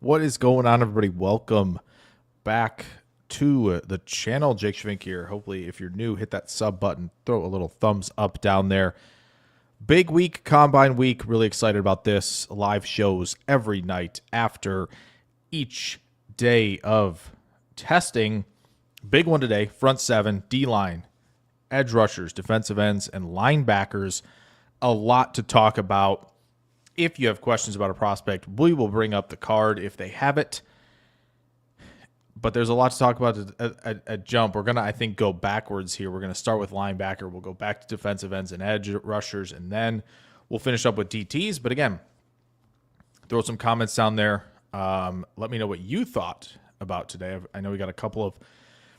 What is going on, everybody? Welcome back to the channel. Jake Schvink here. Hopefully, if you're new, hit that sub button, throw a little thumbs up down there. Big week, combine week. Really excited about this. Live shows every night after each day of testing. Big one today, front seven, D-line, edge rushers, defensive ends, and linebackers. A lot to talk about. If you have questions about a prospect, we will bring up the card if they have it. But there's a lot to talk about at jump. We're going to, I think, go backwards here. We're going to start with linebacker. We'll go back to defensive ends and edge rushers, and then we'll finish up with DTs. But again, throw some comments down there. Let me know what you thought about today. I know we got a couple of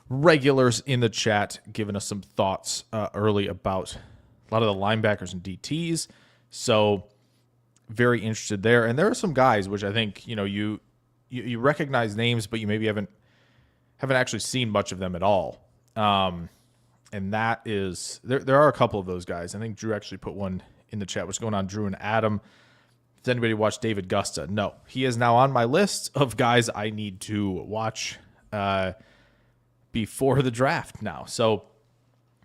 regulars in the chat giving us some thoughts early about a lot of the linebackers and DTs. So very interested there. And there are some guys which I think, you recognize names, but you maybe haven't actually seen much of them at all. And that is, there are a couple of those guys. I think Drew actually put one in the chat. What's going on, Drew and Adam? Does anybody watch David Gusta? No. He is now on my list of guys I need to watch before the draft now. So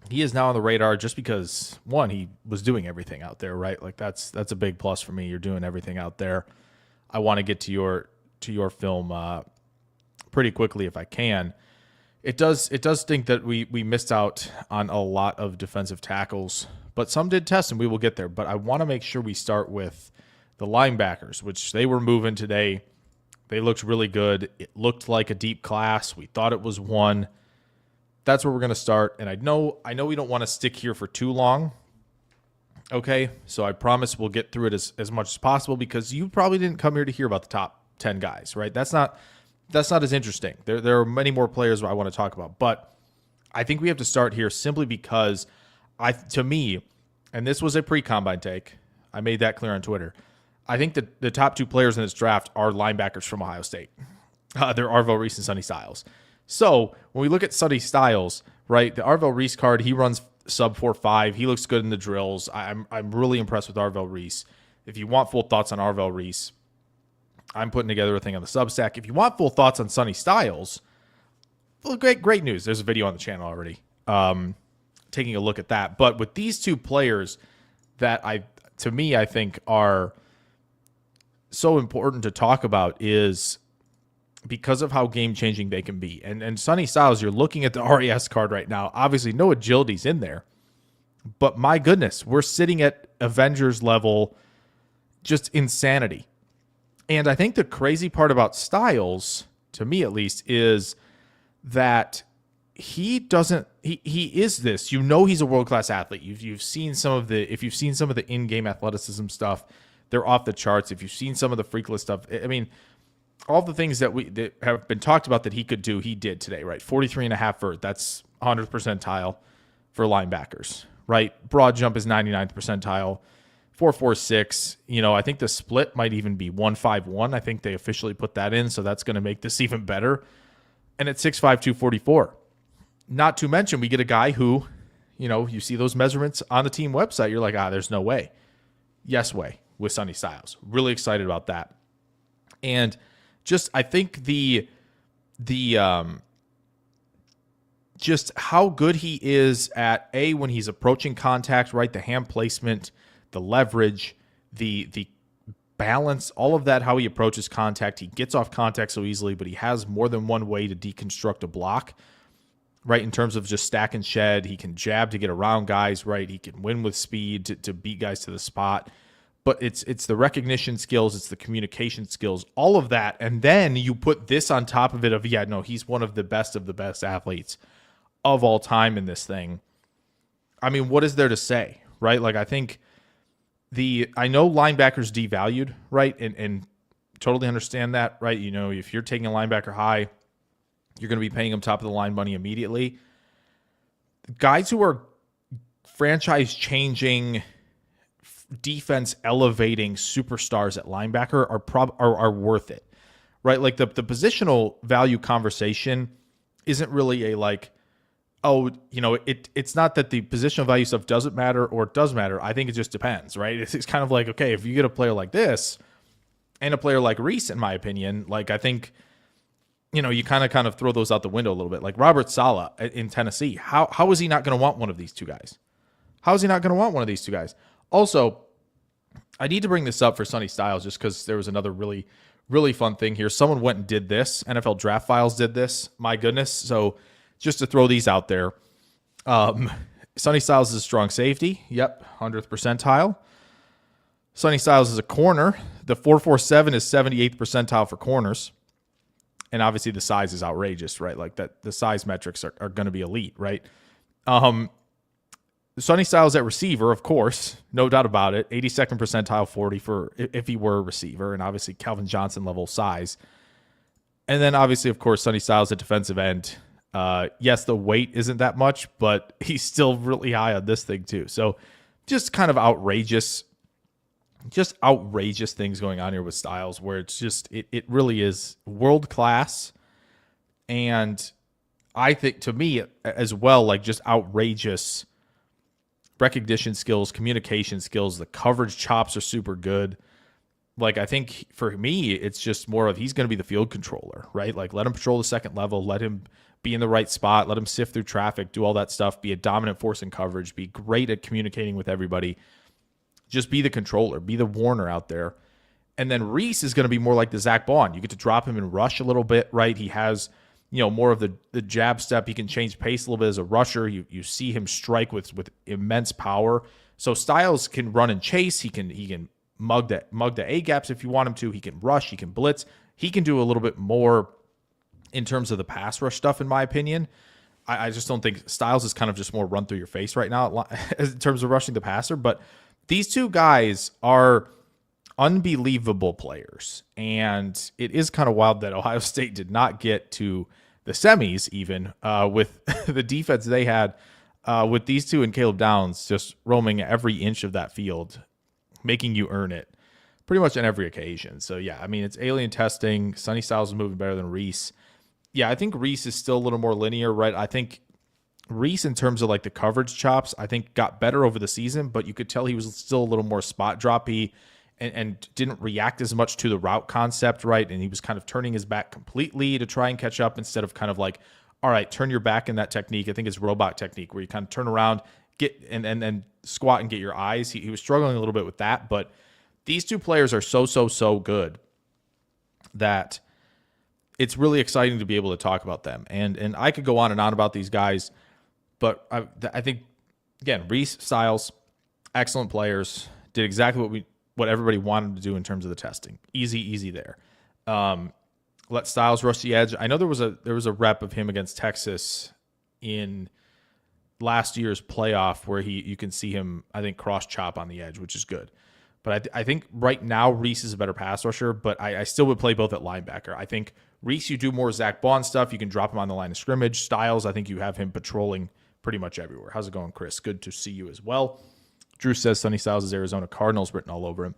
he is now on the radar just because, one, he was doing everything out there, right? Like that's a big plus for me. You're doing everything out there. I want to get to your film pretty quickly if I can. It does think that we missed out on a lot of defensive tackles, but some did test, and we will get there. But I want to make sure we start with the linebackers, which they were moving today. They looked really good. It looked like a deep class. We thought it was one. That's where we're going to start. And I know we don't want to stick here for too long. Okay, so I promise we'll get through it as much as possible because you probably didn't come here to hear about the top 10 guys, right? That's not as interesting. There are many more players I want to talk about, but I think we have to start here simply because to me, and this was a pre-combine take, I made that clear on Twitter. I think that the top two players in this draft are linebackers from Ohio State. They're Arvell Reese and Sonny Styles. So when we look at Sonny Styles, right, the Arvell Reese card, he runs sub 4.5. He looks good in the drills. I'm really impressed with Arvell Reese. If you want full thoughts on Arvell Reese, I'm putting together a thing on the Substack. If you want full thoughts on Sonny Styles, well, great news. There's a video on the channel already taking a look at that. But with these two players that I think are so important to talk about is because of how game-changing they can be. And Sonny Styles, you're looking at the RES card right now. Obviously, no agility's in there. But my goodness, we're sitting at Avengers level, just insanity. And I think the crazy part about Styles, to me at least, is that he is this. He's a world-class athlete. If you've seen some of the in-game athleticism stuff, they're off the charts. If you've seen some of the freakless stuff, I mean, all the things that have been talked about that he could do, he did today, right? 43.5 vert, that's 100th percentile for linebackers, right? Broad jump is 99th percentile. 4.46, I think the split might even be 1.51. I think they officially put that in, so that's going to make this even better. And at 6'5", 244. Not to mention, we get a guy who, you see those measurements on the team website, you're like, there's no way. Yes way with Sonny Styles. Really excited about that. And just, I think the just how good he is at when he's approaching contact, right? The hand placement, the leverage, the balance, all of that, how he approaches contact. He gets off contact so easily, but he has more than one way to deconstruct a block, right? In terms of just stack and shed, he can jab to get around guys, right? He can win with speed to beat guys to the spot. But it's the recognition skills, it's the communication skills, all of that. And then you put this on top of it he's one of the best athletes of all time in this thing. I mean, what is there to say, right? Like, I think I know linebackers devalued, right? And totally understand that, right? If you're taking a linebacker high, you're going to be paying him top of the line money immediately. Guys who are franchise changing, defense elevating superstars at linebacker are worth it, right? Like the positional value conversation isn't really a like, it's not that the positional value stuff doesn't matter or it does matter. I think it just depends, right? It's kind of like, okay, if you get a player like this, and a player like Reese, in my opinion, like I think, you kind of throw those out the window a little bit. Like Robert Saleh in Tennessee, how is he not going to want one of these two guys? How is he not going to want one of these two guys? Also, I need to bring this up for Sonny Styles just because there was another really, really fun thing here. Someone went and did this. NFL Draft Files did this. My goodness. So just to throw these out there, Sonny Styles is a strong safety. Yep, 100th percentile. Sonny Styles is a corner. The 4.47 is 78th percentile for corners. And obviously the size is outrageous, right? Like that, the size metrics are going to be elite, right? Sonny Styles at receiver, of course, no doubt about it. 82nd percentile 40 for if he were a receiver, and obviously Calvin Johnson level size. And then obviously, of course, Sonny Styles at defensive end. Yes, the weight isn't that much, but he's still really high on this thing too. So just kind of outrageous things going on here with Styles, where it's just it really is world class. And I think, to me as well, like just outrageous recognition skills, communication skills. The coverage chops are super good. Like, I think for me, it's just more of he's going to be the field controller, right? Like, let him patrol the second level, let him be in the right spot, let him sift through traffic, do all that stuff, be a dominant force in coverage, be great at communicating with everybody. Just be the controller, be the Warner out there. And then Reese is going to be more like the Zach Bond. You get to drop him and rush a little bit, right? He has, more of the jab step. He can change pace a little bit as a rusher. You see him strike with immense power. So Styles can run and chase. He can mug the A gaps if you want him to. He can rush. He can blitz. He can do a little bit more in terms of the pass rush stuff, in my opinion. I just don't think Styles is kind of just more run through your face right now in terms of rushing the passer. But these two guys are unbelievable players. And it is kind of wild that Ohio State did not get to the semis even with the defense they had with these two and Caleb Downs just roaming every inch of that field, making you earn it pretty much on every occasion. So, yeah, I mean, it's alien testing. Sonny Styles is moving better than Reese. Yeah, I think Reese is still a little more linear, right? I think Reese, in terms of like the coverage chops, I think got better over the season, but you could tell he was still a little more spot droppy and didn't react as much to the route concept, right? And he was kind of turning his back completely to try and catch up instead of kind of like, all right, turn your back in that technique. I think it's robot technique where you kind of turn around, get and squat and get your eyes. He was struggling a little bit with that, but these two players are so good that it's really exciting to be able to talk about them. And I could go on and on about these guys, but I think, again, Reese, Styles, excellent players, did exactly what everybody wanted to do in terms of the testing. Easy there. Let Styles rush the edge. I know there was a rep of him against Texas in last year's playoff where you can see him, I think, cross chop on the edge, which is good. But I think right now Reese is a better pass rusher, but I still would play both at linebacker. I think Reese, you do more Zach Bond stuff. You can drop him on the line of scrimmage. Styles, I think you have him patrolling pretty much everywhere. How's it going, Chris? Good to see you as well. Drew says Sonny Styles is Arizona Cardinals written all over him.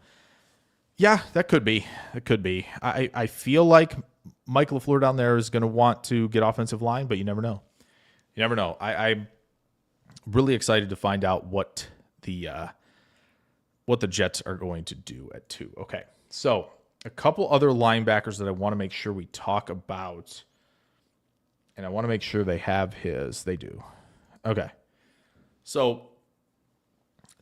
Yeah, that could be. It could be. I feel like Mike LaFleur down there is going to want to get offensive line, but you never know. You never know. I'm really excited to find out what the Jets are going to do at 2. Okay, so a couple other linebackers that I want to make sure we talk about, and I want to make sure they have his. They do. Okay, so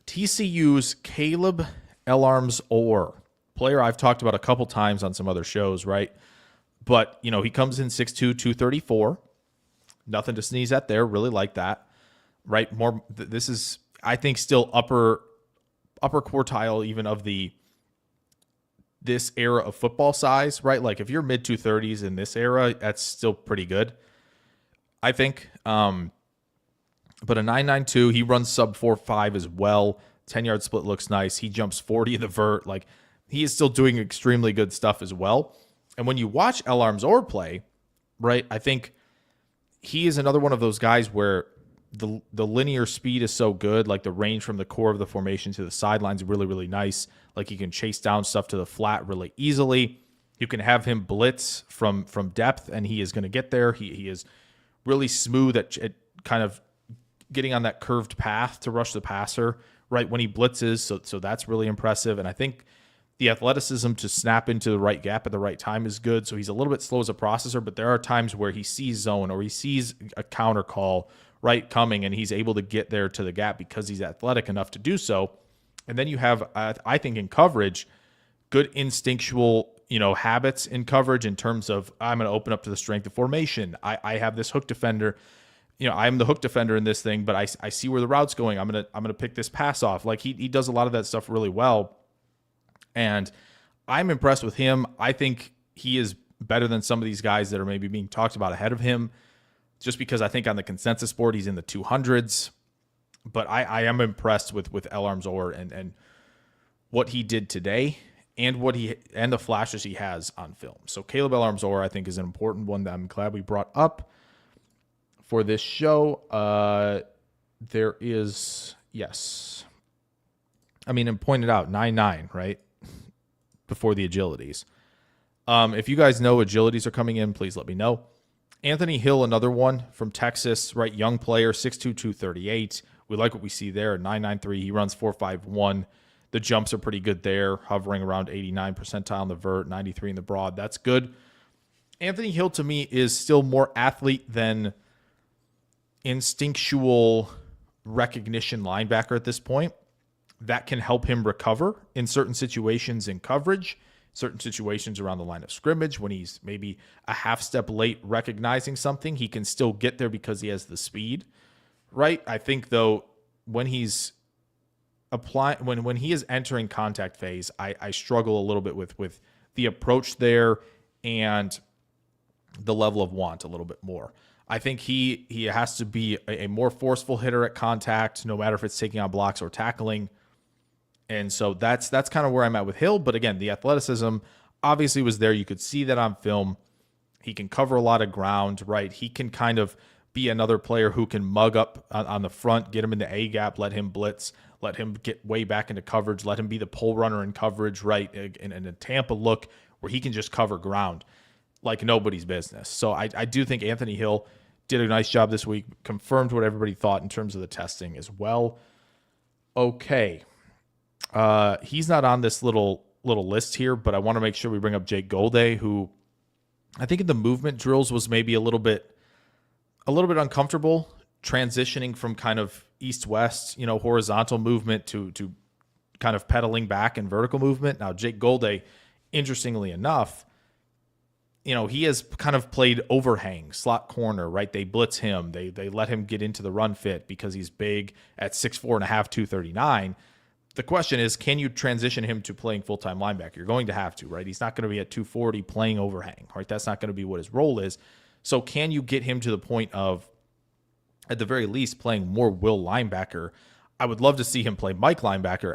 TCU's Caleb Elarms-Orr, player I've talked about a couple times on some other shows, right? But, he comes in 6'2", 234. Nothing to sneeze at there. Really like that, right? This is, I think, still upper quartile even of this era of football size, right? Like if you're mid 230s in this era, that's still pretty good, I think. But a 9.92, he runs sub 4.5 as well. 10-yard split looks nice. He jumps 40 in the vert. Like, he is still doing extremely good stuff as well. And when you watch Elarms-Orr play, right, I think he is another one of those guys where the linear speed is so good, like the range from the core of the formation to the sidelines is really, really nice. Like, he can chase down stuff to the flat really easily. You can have him blitz from depth, and he is going to get there. He is really smooth at kind of getting on that curved path to rush the passer right when he blitzes. So that's really impressive. And I think The athleticism to snap into the right gap at the right time is good. So he's a little bit slow as a processor, but there are times where he sees zone or he sees a counter call right coming, and he's able to get there to the gap because he's athletic enough to do so. And then you have, I think, in coverage, good instinctual, habits in coverage in terms of I'm going to open up to the strength of formation. I have this hook defender. I'm the hook defender in this thing, but I see where the route's going. I'm gonna pick this pass off. Like he does a lot of that stuff really well, and I'm impressed with him. I think he is better than some of these guys that are maybe being talked about ahead of him, just because I think on the consensus board he's in the 200s. But I am impressed with El Armzor and what he did today and and the flashes he has on film. So Caleb El Armzor, I think, is an important one that I'm glad we brought up for this show. There is, yes. I mean, and pointed out 9.9, right? Before the agilities. If you guys know agilities are coming in, please let me know. Anthony Hill, another one from Texas, right? Young player, 6'2", 238. We like what we see there. 9.93. He runs 4.51. The jumps are pretty good there, hovering around 89 percentile in the vert, 93 in the broad. That's good. Anthony Hill, to me, is still more athlete than instinctual recognition linebacker at this point. That can help him recover in certain situations in coverage, certain situations around the line of scrimmage. When he's maybe a half step late recognizing something, he can still get there because he has the speed, right? I think, though, when he's when he is entering contact phase, I struggle a little bit with the approach there and the level of want a little bit more. I think he has to be a more forceful hitter at contact, no matter if it's taking on blocks or tackling. And so that's kind of where I'm at with Hill. But again, the athleticism obviously was there. You could see that on film. He can cover a lot of ground, right? He can kind of be another player who can mug up on the front, get him in the A gap, let him blitz, let him get way back into coverage, let him be the pull runner in coverage, right? In a Tampa look where he can just cover ground like nobody's business. So I do think Anthony Hill did a nice job this week, confirmed what everybody thought in terms of the testing as well. Okay. He's not on this little list here, but I want to make sure we bring up Jake Golday, who I think in the movement drills was maybe a little bit uncomfortable transitioning from kind of east-west, horizontal movement to kind of pedaling back in vertical movement. Now, Jake Golday, interestingly enough, he has kind of played overhang, slot corner, right? They blitz him. They let him get into the run fit because he's big at 6'4.5", 239. The question is, can you transition him to playing full-time linebacker? You're going to have to, right? He's not going to be at 240 playing overhang, right? That's not going to be what his role is. So can you get him to the point of, at the very least, playing more will linebacker? I would love to see him play Mike linebacker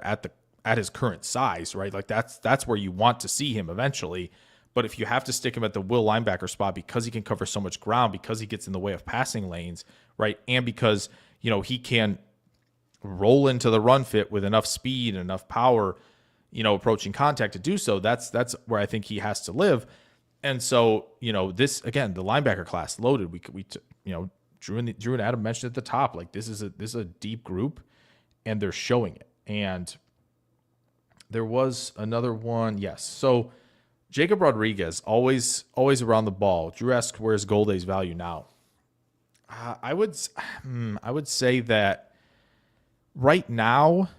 at his current size, right? Like that's where you want to see him eventually. But if you have to stick him at the will linebacker spot because he can cover so much ground, because he gets in the way of passing lanes, right? And because, he can roll into the run fit with enough speed and enough power, approaching contact to do so, that's where I think he has to live. And so, this, again, the linebacker class loaded. We Drew and Adam mentioned at the top, like this is a deep group, and they're showing it. And there was another one, yes. So Jacob Rodriguez, always around the ball. Drew asked, where's Golday's value now? I would say that right now,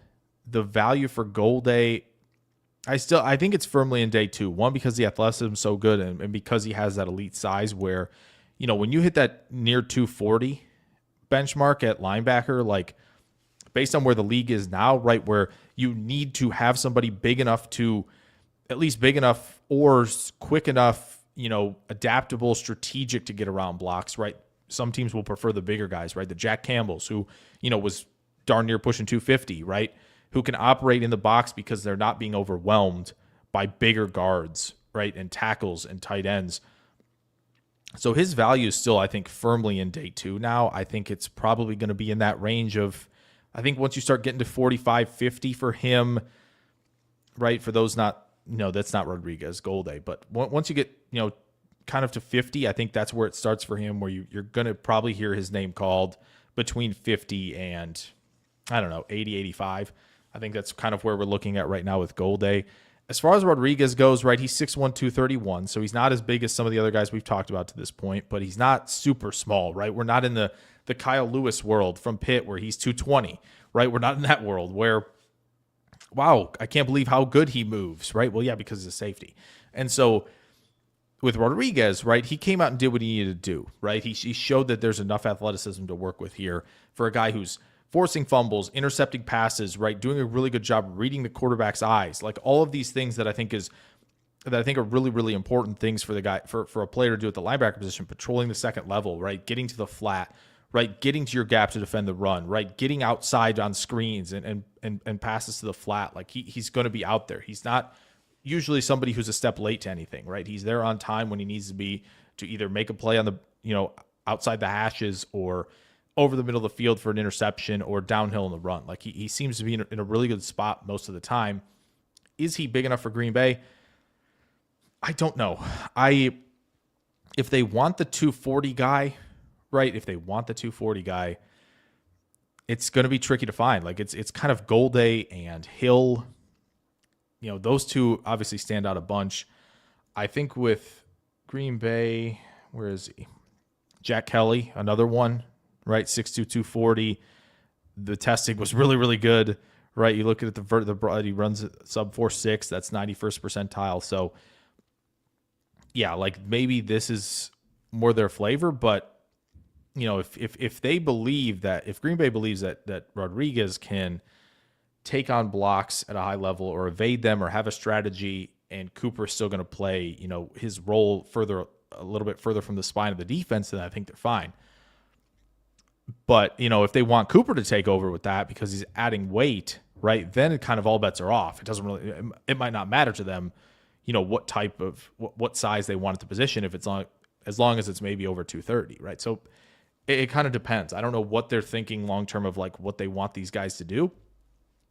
the value for Golday, I think it's firmly in day two. One, because the athleticism is so good, and because he has that elite size where, when you hit that near 240 benchmark at linebacker, like based on where the league is now, right, where you need to have somebody big enough to, at least big enough or quick enough, adaptable, strategic to get around blocks, right? Some teams will prefer the bigger guys, right? The Jack Campbells, who, was darn near pushing 250, right? Who can operate in the box because they're not being overwhelmed by bigger guards, right? And tackles and tight ends. So his value is still, I think, firmly in day two now. I think it's probably going to be in that range of, I think once you start getting to 45, 50 for him, right? For those that's not Rodriguez, Golday. But once you get, kind of to 50, I think that's where it starts for him, where you're going to probably hear his name called between 50 and, 80, 85. I think that's kind of where we're looking at right now with Golday. As far as Rodriguez goes, right, he's 6'1", 231, so he's not as big as some of the other guys we've talked about to this point, but he's not super small, right? We're not in the Kyle Lewis world from Pitt where he's 220, right? We're not in that world where, wow, I can't believe how good he moves, right? Well, yeah, because he's a safety. And so with Rodriguez, right, he came out and did what he needed to do, right? He showed that there's enough athleticism to work with here for a guy who's forcing fumbles, intercepting passes, right, doing a really good job reading the quarterback's eyes, like all of these things that I think are really, really important things for the guy, for a player to do at the linebacker position, patrolling the second level, right, getting to the flat, right, getting to your gap to defend the run, right, getting outside on screens and passes to the flat. Like he's going to be out there. He's not usually somebody who's a step late to anything, right? He's there on time when he needs to be to either make a play on the, outside the hashes or over the middle of the field for an interception or downhill in the run. Like he seems to be in a really good spot most of the time. Is he big enough for Green Bay? I don't know. If they want the 240 guy, right? If they want the 240 guy, it's going to be tricky to find. Like it's kind of Golday and Hill. Those two obviously stand out a bunch. I think with Green Bay, where is he? Jack Kelly, another one, right? 6'2", 240. The testing was really, really good, right? You look at the he runs sub 4.6. That's 91st percentile. So, yeah, like maybe this is more their flavor, but if they believe that, if Green Bay believes that Rodriguez can take on blocks at a high level or evade them or have a strategy, and Cooper's still going to play, his role a little bit further from the spine of the defense, then I think they're fine. But, if they want Cooper to take over with that because he's adding weight, right, then it kind of all bets are off. It doesn't really, it might not matter to them, what type of, what size they want at the position if it's on, as long as it's maybe over 230, right? So it kind of depends. I don't know what they're thinking long-term of like what they want these guys to do.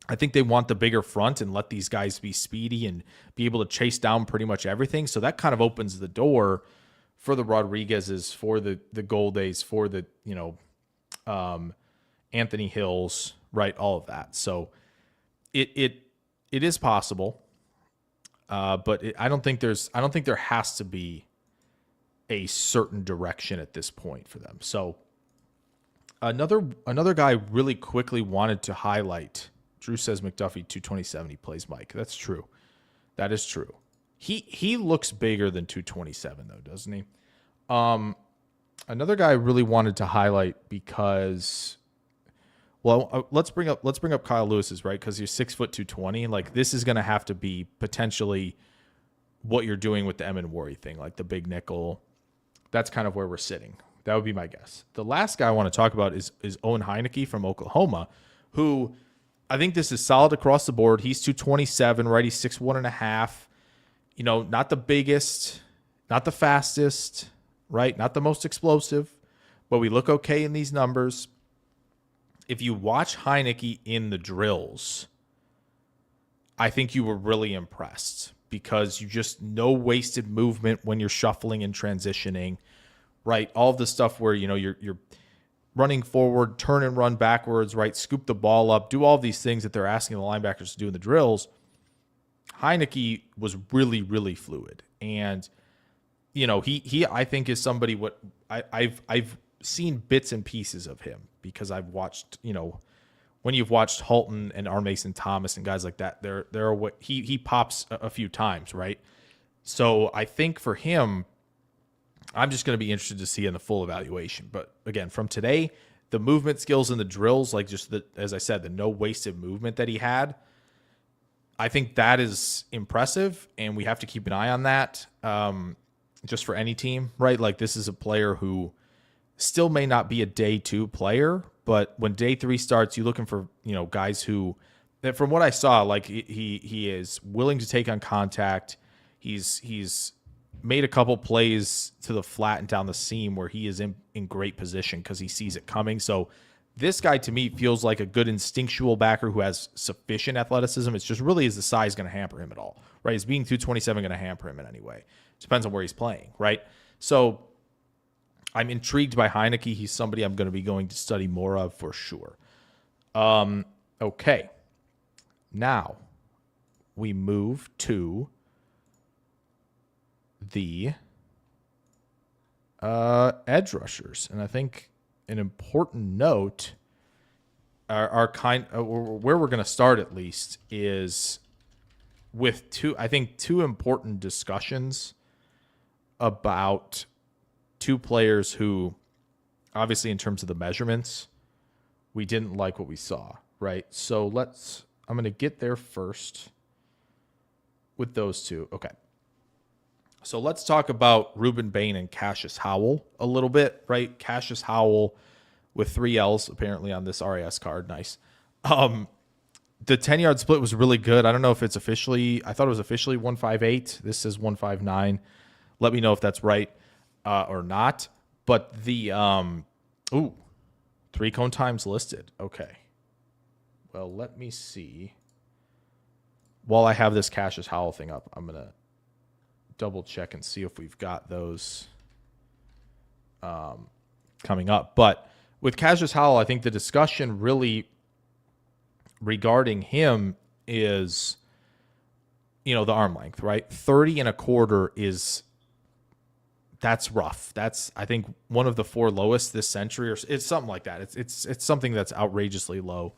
I think they want the bigger front and let these guys be speedy and be able to chase down pretty much everything. So that kind of opens the door for the Rodriguez's, for the Goldays, for the, Anthony Hills, right? All of that. So it is possible. But I don't think there has to be a certain direction at this point for them. So another guy really quickly wanted to highlight. Drew says McDuffie 227. He plays Mike. That's true. That is true. He looks bigger than 227 though, doesn't he? Another guy I really wanted to highlight because, well, let's bring up Kyle Lewis's, right? Because you're 6 foot 220. Like this is going to have to be potentially what you're doing with the Emin Worry thing, like the big nickel. That's kind of where we're sitting. That would be my guess. The last guy I want to talk about is Owen Heineke from Oklahoma, who I think this is solid across the board. He's 227, right? He's 6'1.5". Not the biggest, not the fastest, right? Not the most explosive, but we look okay in these numbers. If you watch Heineke in the drills, I think you were really impressed because you just no wasted movement when you're shuffling and transitioning, right? All of the stuff where, you're running forward, turn and run backwards, right? Scoop the ball up, do all of these things that they're asking the linebackers to do in the drills. Heineke was really, really fluid. And, he I think is somebody I've seen bits and pieces of him because I've watched, when you've watched Halton and R. Mason Thomas and guys like that, there are what he pops a few times, right? So I think for him, I'm just going to be interested to see in the full evaluation. But again, from today, the movement skills and the drills, like just as I said, the no wasted movement that he had, I think that is impressive, and we have to keep an eye on that just for any team, right? Like this is a player who still may not be a day 2 player, but when day 3 starts, you're looking for, guys who, that from what I saw, like he is willing to take on contact. He's made a couple plays to the flat and down the seam where he is in great position because he sees it coming. So this guy to me feels like a good instinctual backer who has sufficient athleticism. It's just really, is the size going to hamper him at all, right? Is being 227 going to hamper him in any way? Depends on where he's playing, right? So I'm intrigued by Heineke. He's somebody I'm going to be going to study more of for sure. Okay. Now, we move to the edge rushers. And I think an important note, where we're going to start at least, is with two important discussions about two players who, obviously in terms of the measurements, we didn't like what we saw, right? So I'm going to get there first with those two. Okay. So let's talk about Ruben Bain and Cassius Howell a little bit, right? Cassius Howell with 3 L's apparently on this RAS card. Nice. The 10-yard split was really good. I don't know if it's officially, I thought it was officially 158. This says 159. Let me know if that's right or not. But the 3-cone times listed. Okay. Well, let me see. While I have this Cassius Howell thing up, I'm going to double check and see if we've got those coming up. But with Cassius Howell, I think the discussion really regarding him is, the arm length, right? 30 and a quarter that's rough. That's, I think, one of the 4 lowest this century, or it's something like that. It's something that's outrageously low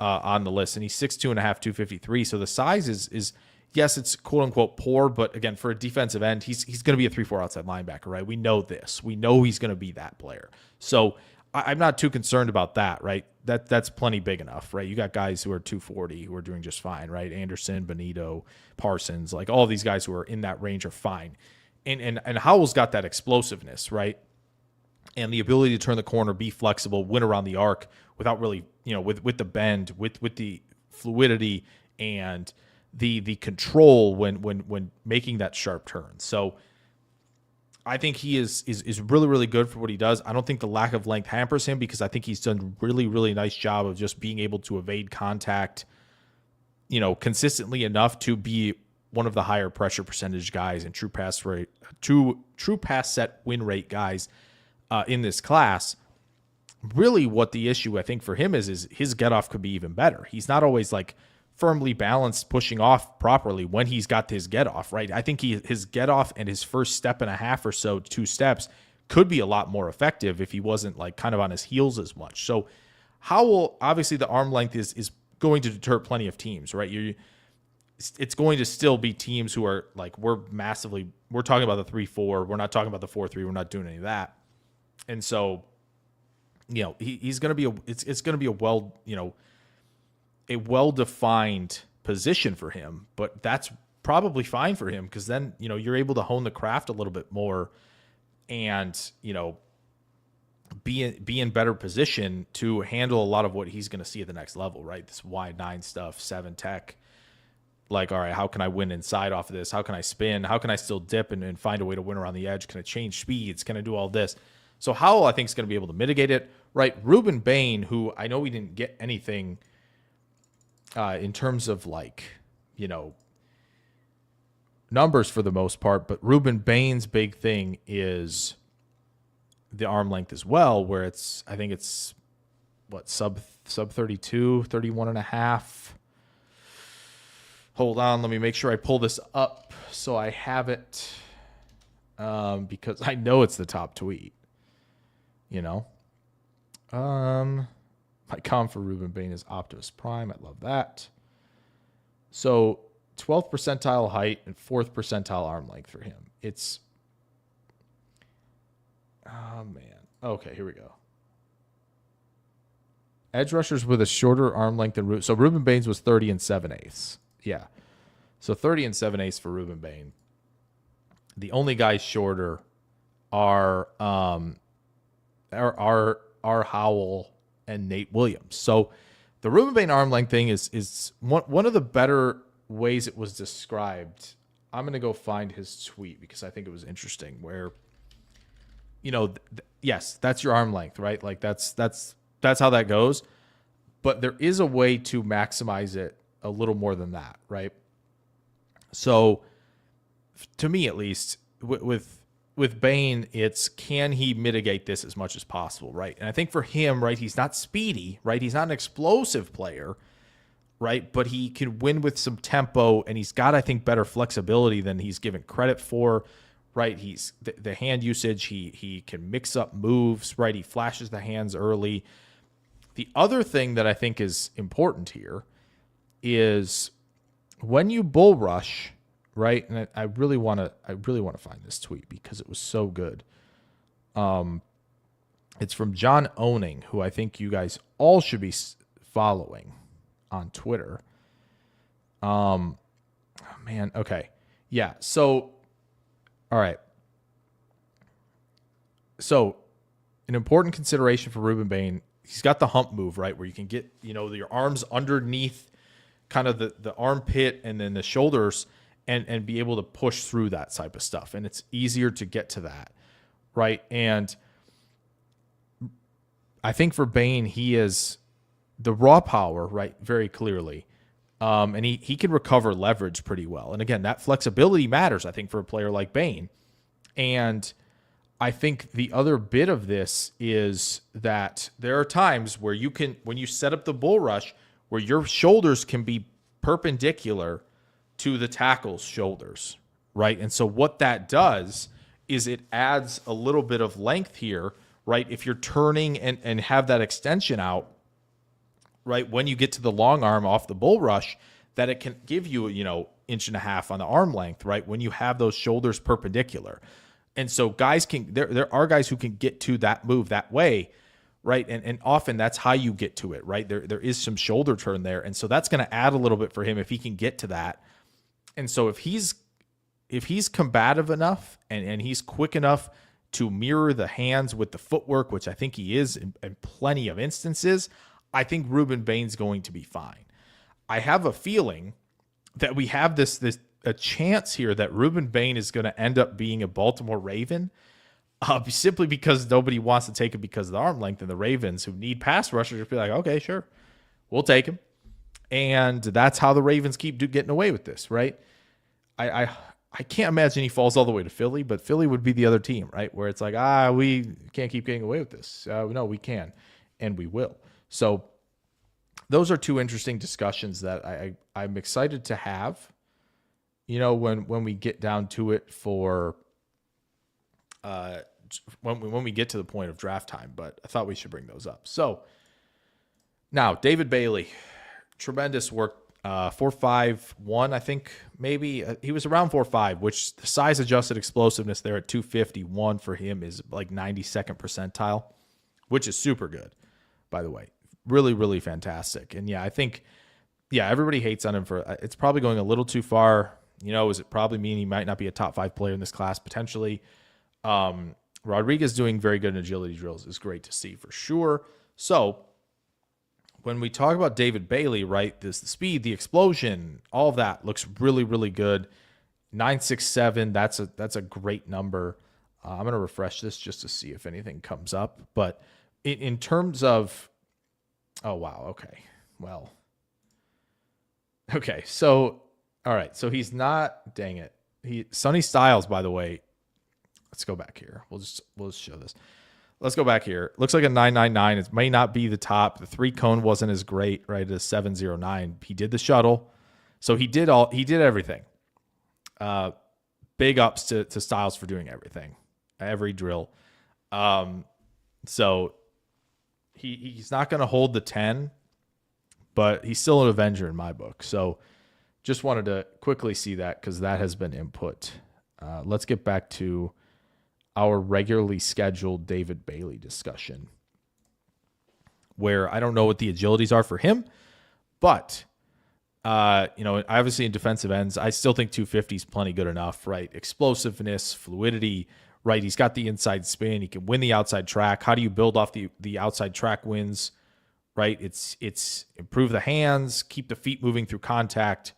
on the list. And he's 6'2.5", 253. So the size is yes, it's quote unquote poor, but again, for a defensive end, he's going to be a 3-4 outside linebacker, right? We know this. We know he's going to be that player. So I'm not too concerned about that, right? That's plenty big enough, right? You got guys who are 240 who are doing just fine, right? Anderson, Benito, Parsons, like all of these guys who are in that range are fine. And Howell's got that explosiveness, right? And the ability to turn the corner, be flexible, win around the arc without really, with the bend, with the fluidity and the control when making that sharp turn. So I think he is really, really good for what he does. I don't think the lack of length hampers him, because I think he's done a really, really nice job of just being able to evade contact, consistently enough to be one of the higher pressure percentage guys and true pass set win rate guys in this class. Really what the issue I think for him is his get off could be even better. He's not always like firmly balanced, pushing off properly when he's got his get off, right? I think his get off and his first step and a half or so, 2 steps, could be a lot more effective if he wasn't like kind of on his heels as much. So Howell, obviously the arm length is going to deter plenty of teams, right? It's going to still be teams who are like, we're talking about the 3-4. We're not talking about the 4-3. We're not doing any of that. And so, he's going to be it's going to be a well-defined position for him, but that's probably fine for him, because then, you're able to hone the craft a little bit more and, be in better position to handle a lot of what he's going to see at the next level, right? This wide 9 stuff, 7 tech. Like, all right, how can I win inside off of this? How can I spin? How can I still dip and find a way to win around the edge? Can I change speeds? Can I do all this? So Howell, I think, is going to be able to mitigate it, right? Ruben Bain, who I know we didn't get anything in terms of numbers for the most part, but Ruben Bain's big thing is the arm length as well, where I think it's sub 32, 31 and a half. Hold on, let me make sure I pull this up so I have it, because I know it's the top tweet. My comp for Ruben Bain is Optimus Prime. I love that. So 12th percentile height and 4th percentile arm length for him. Oh man. Okay, here we go. Edge rushers with a shorter arm length than Ruben. So Ruben Bain's was 30 and 7/8. Yeah. So 30 and 7/8 for Ruben Bain. The only guys shorter are Howell and Nate Williams. So the Ruben Bain arm length thing is one of the better ways it was described. I'm going to go find his tweet because I think it was interesting, where, yes, that's your arm length, right? Like that's how that goes. But there is a way to maximize it a little more than that, right? So to me, at least, with Bain, it's, can he mitigate this as much as possible, right? And I think for him, right, he's not speedy, right? He's not an explosive player, right? But he can win with some tempo, and he's got, I think, better flexibility than he's given credit for, right? He's the hand usage. He can mix up moves, right? He flashes the hands early. The other thing that I think is important here is when you bull rush, right? And I really want to find this tweet because it was so good. It's from John Owning, who I think you guys all should be following on Twitter. Oh man, okay. Yeah, so all right. So an important consideration for Ruben Bain, he's got the hump move, right? Where you can get, your arms underneath kind of the armpit and then the shoulders and be able to push through that type of stuff. And it's easier to get to that, right? And I think for Bain, he is the raw power, right? Very clearly. And he can recover leverage pretty well. And again, that flexibility matters, I think, for a player like Bain. And I think the other bit of this is that there are times where you can, when you set up the bull rush, where your shoulders can be perpendicular to the tackle's shoulders, right? And so what that does is it adds a little bit of length here, right? If you're turning and have that extension out, right, when you get to the long arm off the bull rush, that it can give you, inch and a half on the arm length, right? When you have those shoulders perpendicular. And so guys there are guys who can get to that move that way, right? And often that's how you get to it, right? There is some shoulder turn there. And so that's going to add a little bit for him if he can get to that. And so if he's combative enough and he's quick enough to mirror the hands with the footwork, which I think he is in plenty of instances, I think Ruben Bain's going to be fine. I have a feeling that we have a chance here that Ruben Bain is going to end up being a Baltimore Raven, simply because nobody wants to take him because of the arm length, and the Ravens, who need pass rushers, be like, okay, sure, we'll take him. And that's how the Ravens keep getting away with this, right? I can't imagine he falls all the way to Philly, but Philly would be the other team, right? Where it's like, we can't keep getting away with this. No, we can, and we will. So those are two interesting discussions that I'm excited to have, when we get down to it for when we get to the point of draft time. But I thought we should bring those up. So now David Bailey, tremendous work. 4.51, I think maybe he was around 4.5, which the size adjusted explosiveness there at 251 for him is like 92nd percentile, which is super good, by the way. Really, really fantastic. And I think, everybody hates on him for, it's probably going a little too far. Does it probably mean he might not be a top 5 player in this class potentially? Rodriguez doing very good in agility drills is great to see for sure. So when we talk about David Bailey, right, the speed, the explosion, all of that looks really, really good. 9.67, that's a great number. I'm going to refresh this just to see if anything comes up. But in terms of, oh, wow, okay. Well, okay, so, all right, so he's not, dang it. Sonny Styles, by the way, let's go back here. We'll just show this. Let's go back here. Looks like a 9.99. It may not be the top. The 3 cone wasn't as great, right? At a 7.09. He did the shuttle. So he did everything. Big ups to Styles for doing everything. Every drill. So he's not going to hold the 10, but he's still an Avenger in my book. So just wanted to quickly see that because that has been input. Let's get back to our regularly scheduled David Bailey discussion, where I don't know what the agilities are for him, but obviously in defensive ends, I still think 250 is plenty good enough, right? Explosiveness, fluidity, right? He's got the inside spin. He can win the outside track. How do you build off the outside track wins, right? It's improve the hands, keep the feet moving through contact,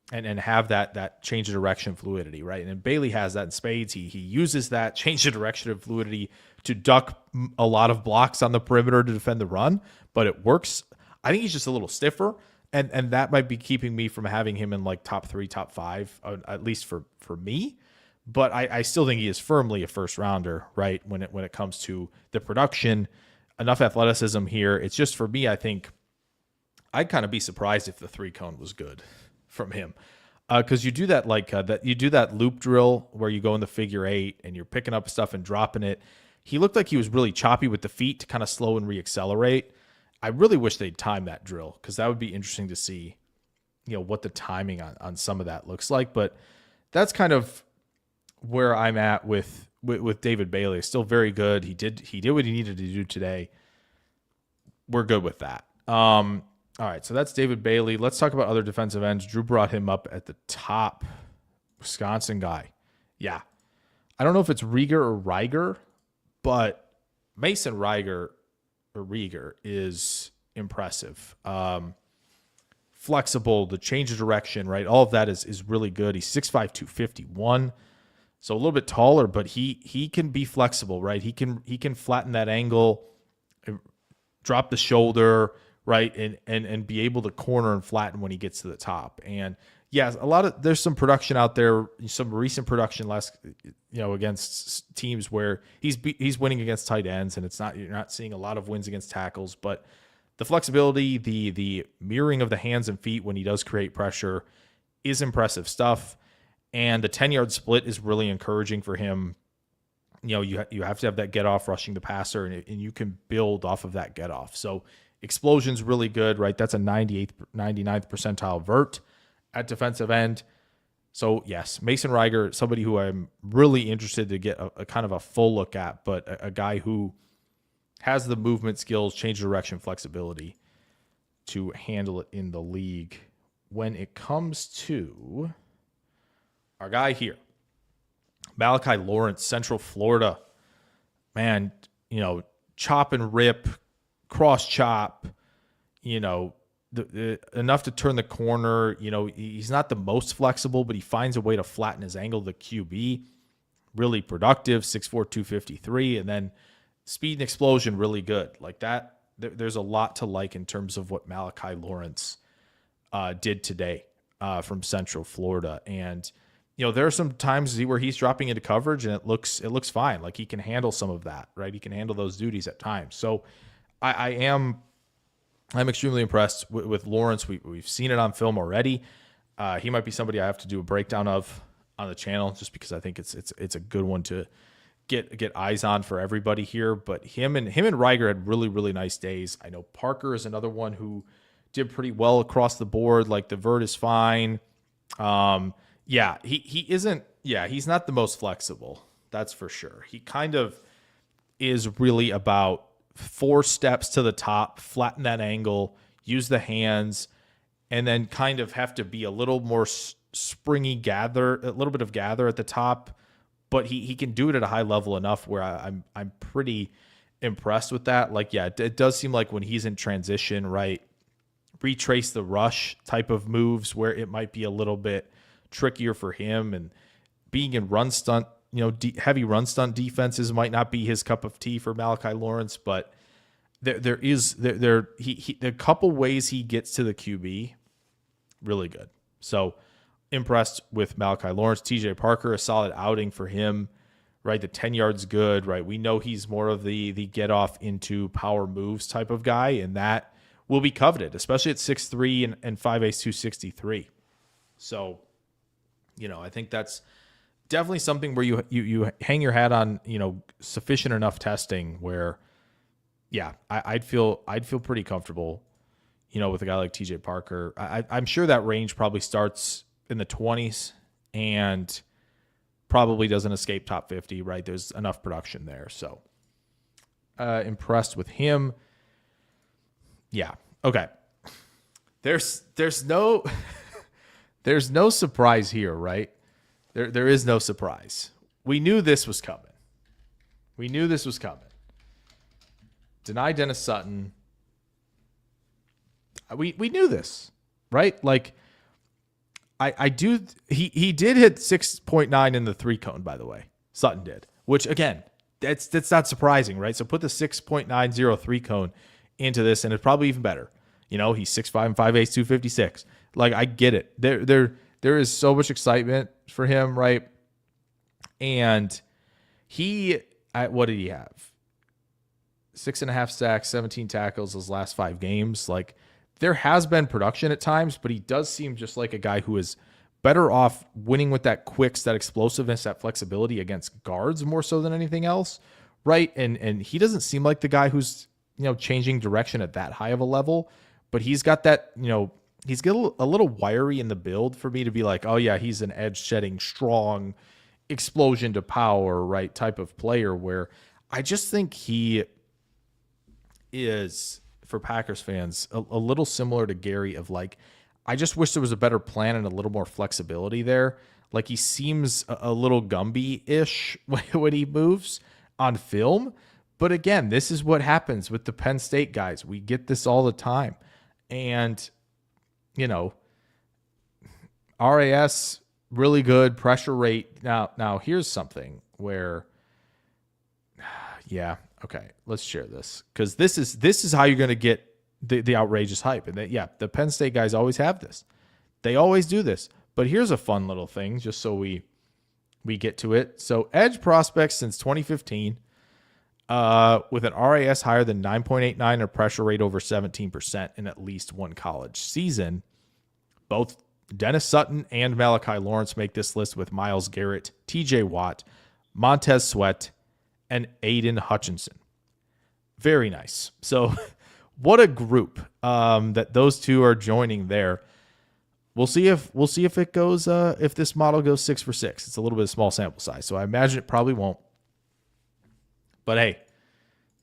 and have that change of direction fluidity, right? And Bailey has that in spades. He uses that change of direction of fluidity to duck a lot of blocks on the perimeter to defend the run, but it works. I think he's just a little stiffer, and that might be keeping me from having him in like top 3, top 5, at least for me. But I still think he is firmly a first rounder, right? When it comes to the production, enough athleticism here. It's just for me, I think I'd kind of be surprised if the 3-cone was good from him. Because you do that you do that loop drill where you go in the figure 8 and you're picking up stuff and dropping it. He looked like he was really choppy with the feet to kind of slow and reaccelerate. I really wish they'd time that drill because that would be interesting to see, what the timing on some of that looks like. But that's kind of where I'm at with David Bailey. Still very good. He did what he needed to do today. We're good with that. All right, so that's David Bailey. Let's talk about other defensive ends. Drew brought him up at the top. Wisconsin guy. Yeah. I don't know if it's Rieger or Reiger, but Mason Rieger is impressive. Flexible, the change of direction, right? All of that is really good. He's 6'5", 251. So a little bit taller, but he can be flexible, right? He can flatten that angle, drop the shoulder, right, and be able to corner and flatten when he gets to the top. And yeah, there's some production out there, some recent production against teams where he's winning against tight ends, and you're not seeing a lot of wins against tackles, but the flexibility, the mirroring of the hands and feet when he does create pressure is impressive stuff. And the 10-yard split is really encouraging for him. You have to have that get off rushing the passer, and you can build off of that get off. So explosion's really good, right? That's a 99th percentile vert at defensive end. So yes, Mason Rieger, somebody who I'm really interested to get a kind of a full look at, but a guy who has the movement skills, change direction, flexibility to handle it in the league. When it comes to our guy here, Malachi Lawrence, Central Florida, man, chop and rip, cross chop, enough to turn the corner. He's not the most flexible, but he finds a way to flatten his angle to the QB. Really productive, 6'4", 253, and then speed and explosion really good. Like that, there's a lot to like in terms of what Malachi Lawrence did today from Central Florida. And there are some times where he's dropping into coverage and it looks fine. Like he can handle some of that, right? He can handle those duties at times. So I'm extremely impressed with Lawrence. We've seen it on film already. He might be somebody I have to do a breakdown of on the channel just because I think it's a good one to get eyes on for everybody here. But him and Rieger had really, really nice days. I know Parker is another one who did pretty well across the board. Like the vert is fine. He isn't. Yeah, he's not the most flexible. That's for sure. He kind of is really about 4 steps to the top, flatten that angle, use the hands, and then kind of have to be a little more springy gather, a little bit of gather at the top. But he can do it at a high level enough where I'm pretty impressed with that. Like, yeah, it does seem like when he's in transition, right, retrace the rush type of moves where it might be a little bit trickier for him, and being in run stunt, heavy run stunt defenses might not be his cup of tea for Malachi Lawrence, but there a couple ways he gets to the QB, really good. So impressed with Malachi Lawrence. TJ Parker, a solid outing for him, right? The 10 yards good, right? We know he's more of the get off into power moves type of guy, and that will be coveted, especially at 6'3" and 5'8", 263. So, I think that's definitely something where you hang your hat on, sufficient enough testing where, yeah, I'd feel pretty comfortable, with a guy like TJ Parker. I'm sure that range probably starts in the 20s and probably doesn't escape top 50, right? There's enough production there. So impressed with him. Yeah. Okay. There's no there's no surprise here, right? There is no surprise. We knew this was coming. Deny Dennis Sutton. We knew this, right? Like I do. He did hit 6.9 in the 3-cone, by the way. Sutton did, which again, that's not surprising, right? So put the 6.90 3-cone into this, and it's probably even better. He's 6'5" and 5'8", 256. Like, I get it. There is so much excitement for him, right? And what did he have? 6.5 sacks, 17 tackles his last 5 games. Like, there has been production at times, but he does seem just like a guy who is better off winning with that quicks, that explosiveness, that flexibility against guards more so than anything else, right? And he doesn't seem like the guy who's, changing direction at that high of a level, but he's got that, he's got a little wiry in the build for me to be like, oh yeah, he's an edge setting, strong, explosion to power, right, type of player, where I just think he is, for Packers fans, a little similar to Gary of like, I just wish there was a better plan and a little more flexibility there. Like he seems a little Gumby-ish when he moves on film. But again, this is what happens with the Penn State guys. We get this all the time. And, RAS, really good pressure rate. Now here's something where, yeah, okay, let's share this. Because this is how you're going to get the outrageous hype. And the Penn State guys always have this. They always do this. But here's a fun little thing, just so we get to it. So edge prospects since 2015, with an RAS higher than 9.89 and a pressure rate over 17% in at least one college season. Both Dennis Sutton and Malachi Lawrence make this list with Myles Garrett, TJ Watt, Montez Sweat, and Aiden Hutchinson. Very nice. So what a group that those two are joining there. We'll see if it goes if this model goes 6 for 6. It's a little bit of small sample size, so I imagine it probably won't. But hey,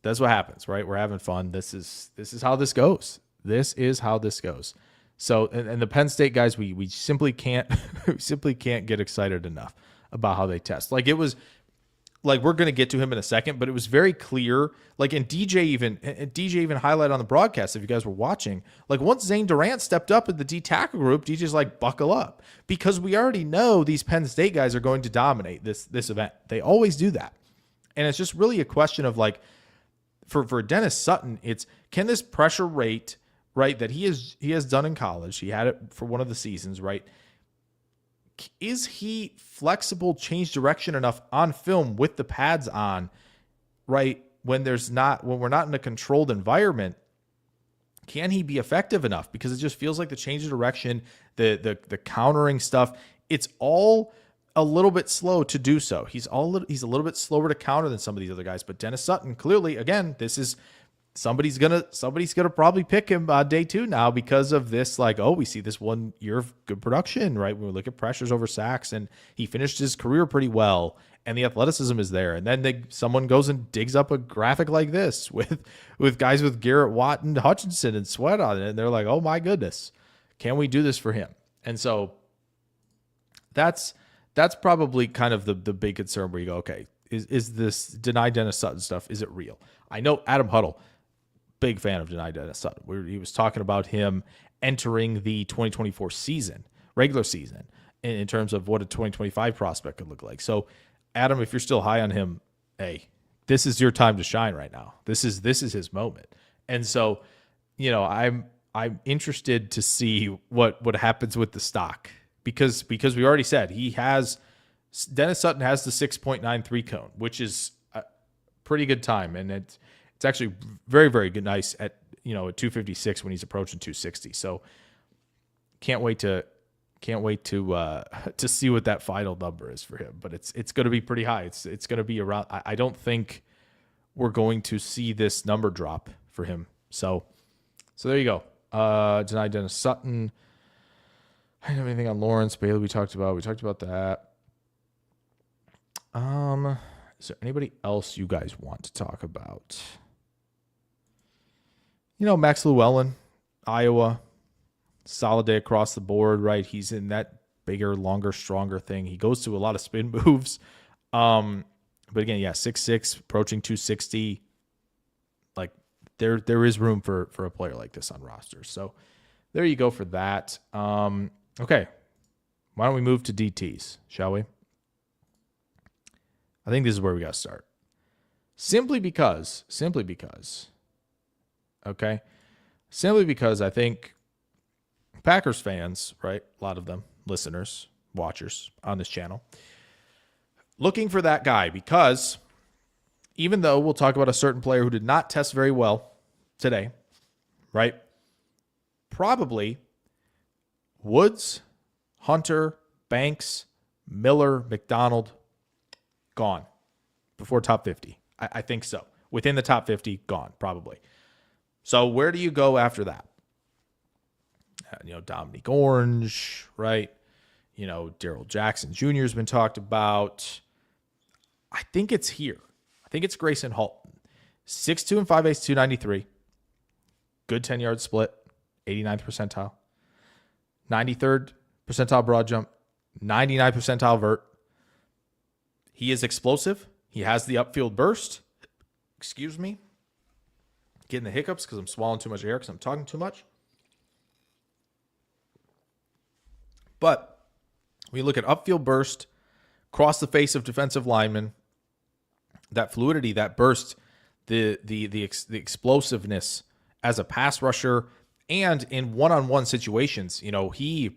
that's what happens, right? We're having fun. This is how this goes. This is how this goes. So, and the Penn State guys, we simply can't get excited enough about how they test. Like it was, like we're going to get to him in a second, but it was very clear. Like, and DJ even highlighted on the broadcast, if you guys were watching, like once Zane Durant stepped up in the D tackle group, DJ's like, buckle up, because we already know these Penn State guys are going to dominate this event. They always do that. And it's just really a question of like, for Dennis Sutton, it's can this pressure rate, right, that he has done in college, he had it for one of the seasons, right? Is he flexible, change direction enough on film with the pads on, right? When we're not in a controlled environment, can he be effective enough? Because it just feels like the change of direction, the countering stuff, it's all a little bit slow to do so. He's a little bit slower to counter than some of these other guys. But Dennis Sutton, clearly, again, this is somebody's gonna probably pick him day 2 now because of this. Like, oh, we see this 1 year of good production, right? When we look at pressures over sacks, and he finished his career pretty well, and the athleticism is there. And then someone goes and digs up a graphic like this with guys with Garrett, Watt, and Hutchinson and Sweat on it, and they're like, oh my goodness, can we do this for him? And so that's probably kind of the big concern where you go, okay, is this deny Dennis Sutton stuff, is it real? I know Adam Huddle, big fan of deny Dennis Sutton. He was talking about him entering the 2024 season, regular season, in terms of what a 2025 prospect could look like. So, Adam, if you're still high on him, hey, this is your time to shine right now. This is his moment. And so, I'm interested to see what happens with the stock. Because we already said Dennis Sutton has the 6.93 cone, which is a pretty good time, and it's actually very, very good, nice at 256 when he's approaching 260. So can't wait to see what that final number is for him. But it's going to be pretty high. It's going to be around. I don't think we're going to see this number drop for him. So there you go. Deny Dennis Sutton. I don't have anything on Lawrence Bailey. We talked about that. Is there anybody else you guys want to talk about? Max Llewellyn, Iowa, solid day across the board, right? He's in that bigger, longer, stronger thing. He goes to a lot of spin moves. But again, 6'6", approaching 260. Like there is room for a player like this on rosters. So there you go for that. Okay, why don't we move to DTs, shall we? I think this is where we got to start. Simply because I think Packers fans, right, a lot of them, listeners, watchers on this channel, looking for that guy, because even though we'll talk about a certain player who did not test very well today, right, probably Woods, Hunter, Banks, Miller, McDonald, gone before top 50. I think so. Within the top 50, gone, probably. So where do you go after that? Dominique Orange, right? Daryl Jackson Jr. has been talked about. I think it's here. I think it's Gracen Halton. 6'2" and 5'8", 293. Good 10-yard split, 89th percentile. 93rd percentile broad jump, 99th percentile vert. He is explosive. He has the upfield burst. Excuse me. Getting the hiccups because I'm swallowing too much air because I'm talking too much. But when you look at upfield burst, cross the face of defensive linemen, that fluidity, that burst, the explosiveness as a pass rusher, and in one-on-one situations, he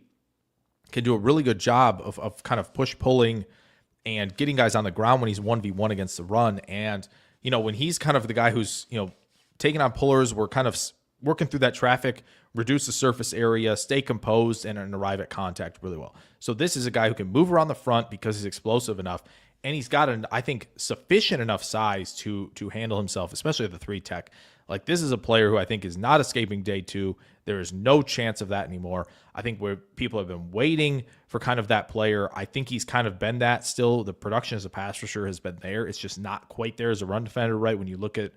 can do a really good job of kind of push-pulling and getting guys on the ground when he's 1v1 against the run. And, when he's kind of the guy who's, taking on pullers, we're kind of working through that traffic, reduce the surface area, stay composed, and arrive at contact really well. So this is a guy who can move around the front because he's explosive enough, and he's got I think, sufficient enough size to handle himself, especially at the 3 tech. Like, this is a player who I think is not escaping day 2. There is no chance of that anymore. I think where people have been waiting for kind of that player, I think he's kind of been that still. The production as a pass rusher has been there. It's just not quite there as a run defender, right? When you look at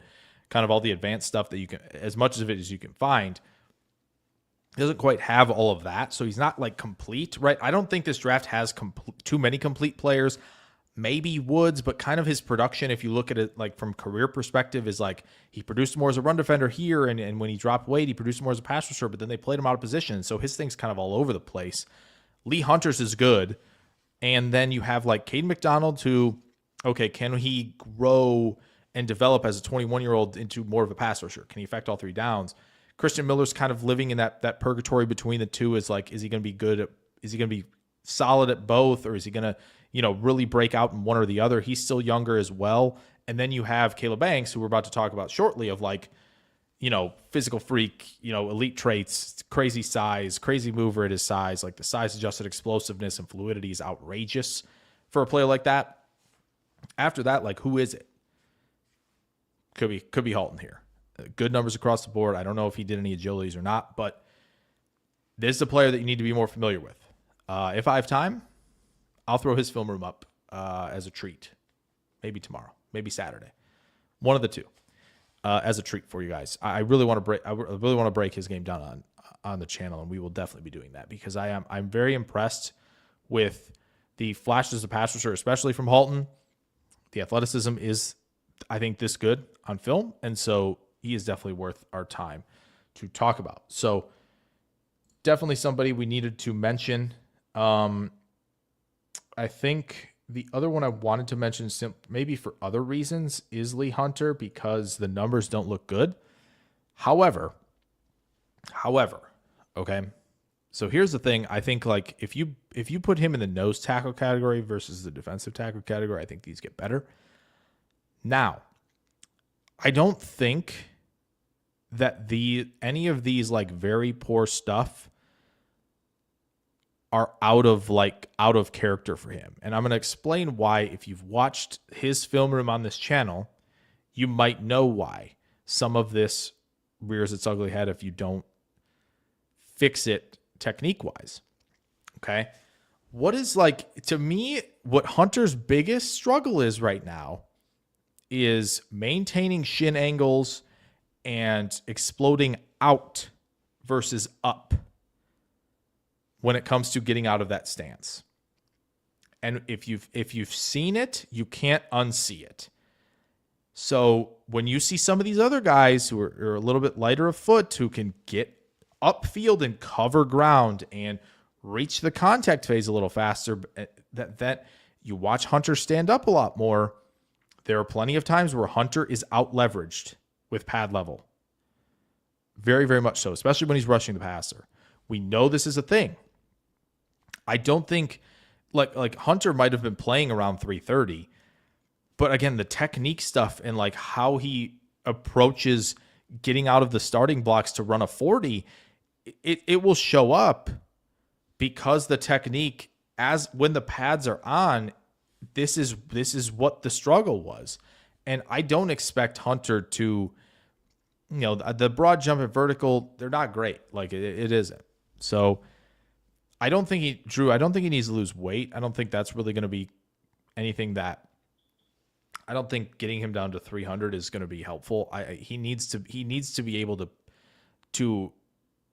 kind of all the advanced stuff that you can, as much of it as you can find, he doesn't quite have all of that. So he's not like complete, right? I don't think this draft has too many complete players. Maybe Woods, but kind of his production, if you look at it like from career perspective, is like he produced more as a run defender here, and when he dropped weight, he produced more as a pass rusher, but then they played him out of position. So his thing's kind of all over the place. Lee Hunter's is good. And then you have like Caden McDonald, who, okay, can he grow and develop as a 21-year-old into more of a pass rusher? Can he affect all 3 downs? Christian Miller's kind of living in that purgatory between the two. Is like, is he going to be good? Is he going to be solid at both, or is he going to, really break out in one or the other? He's still younger as well. And then you have Caleb Banks, who we're about to talk about shortly, of like, physical freak, elite traits, crazy size, crazy mover at his size. Like the size adjusted explosiveness and fluidity is outrageous for a player like that. After that, like, who is it? Could be Halton here. Good numbers across the board. I don't know if he did any agilities or not, but this is a player that you need to be more familiar with. If I have time, I'll throw his film room up as a treat. Maybe tomorrow, maybe Saturday, one of the two, as a treat for you guys. I really want to break. I really want to break his game down on the channel, and we will definitely be doing that because I'm very impressed with the flashes of pass rusher, especially from Halton. The athleticism is, I think, this good on film, and so he is definitely worth our time to talk about. So definitely somebody we needed to mention. I think the other one I wanted to mention, maybe for other reasons, is Lee Hunter, because the numbers don't look good. However, okay. So here's the thing. I think like if you put him in the nose tackle category versus the defensive tackle category, I think these get better. Now, I don't think that any of these like very poor stuff are out of character for him. And I'm going to explain why. If you've watched his film room on this channel, you might know why some of this rears its ugly head if you don't fix it technique-wise. Okay? What is like, to me, what Hunter's biggest struggle is right now is maintaining shin angles and exploding out versus up when it comes to getting out of that stance. And if you've seen it, you can't unsee it. So when you see some of these other guys who are a little bit lighter of foot, who can get upfield and cover ground and reach the contact phase a little faster, that you watch Hunter stand up a lot more. There are plenty of times where Hunter is out leveraged with pad level. Very, very much so, especially when he's rushing the passer. We know this is a thing. I don't think like Hunter might have been playing around 330, but again, the technique stuff and like how he approaches getting out of the starting blocks to run a 40, it will show up because the technique, as when the pads are on, this is what the struggle was. And I don't expect Hunter to, the broad jump and vertical, they're not great. Like it isn't. So I don't think he needs to lose weight. I don't think that's really going to be anything that, I don't think getting him down to 300 is going to be helpful. He needs to be able to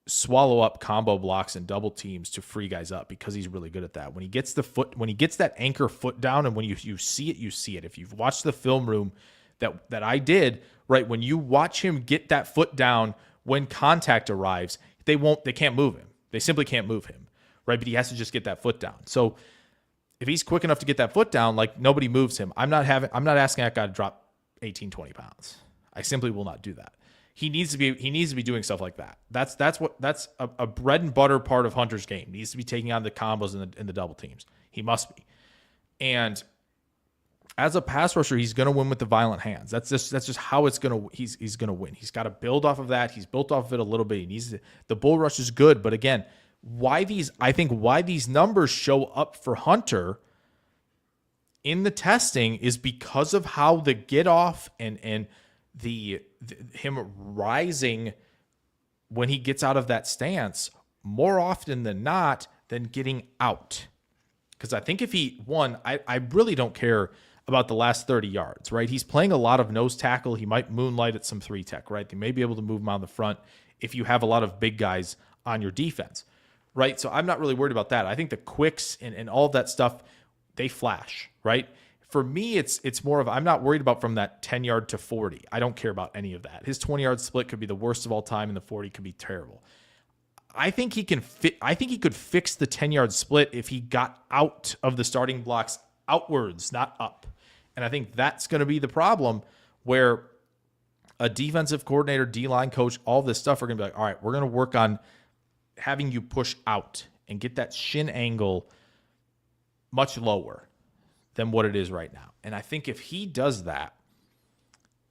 swallow up combo blocks and double teams to free guys up, because he's really good at that. When he gets that anchor foot down, and when you see it. If you've watched the film room that I did, right, when you watch him get that foot down when contact arrives, they can't move him. They simply can't move him, right? But he has to just get that foot down. So if he's quick enough to get that foot down, like, nobody moves him. I'm not asking that guy to drop 18, 20 pounds. I simply will not do that. He needs to be doing stuff like that. That's a bread and butter part of Hunter's game. He needs to be taking on the combos and the double teams. He must be. And as a pass rusher, he's going to win with the violent hands. That's just how he's going to win. He's got to build off of that. He's built off of it a little bit. The bull rush is good, but again, why these numbers show up for Hunter in the testing is because of how the get off and him rising when he gets out of that stance more often than not than getting out. Because I think I really don't care about the last 30 yards, right? He's playing a lot of nose tackle. He might moonlight at some 3-tech, right? They may be able to move him on the front if you have a lot of big guys on your defense, right? So I'm not really worried about that. I think the quicks and all of that stuff, they flash, right? For me, it's more of, I'm not worried about from that 10-yard to 40. I don't care about any of that. His 20-yard split could be the worst of all time, and the 40 could be terrible. I think he could fix the 10-yard split if he got out of the starting blocks outwards, not up. And I think that's going to be the problem, where a defensive coordinator, D-line coach, all this stuff are going to be like, all right, we're going to work on having you push out and get that shin angle much lower than what it is right now. And I think if he does that,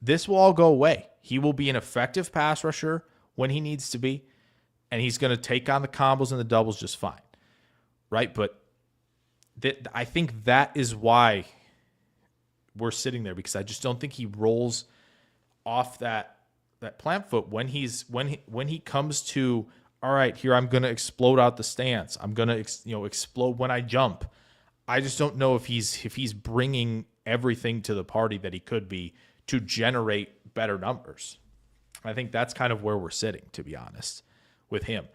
this will all go away. He will be an effective pass rusher when he needs to be, and he's going to take on the combos and the doubles just fine, right? But I think that is why we're sitting there, because I just don't think he rolls off that plant foot when he comes to, all right, here I'm going to explode out the stance. I'm going to explode when I jump. I just don't know if he's bringing everything to the party that he could be to generate better numbers. I think that's kind of where we're sitting, to be honest, with him.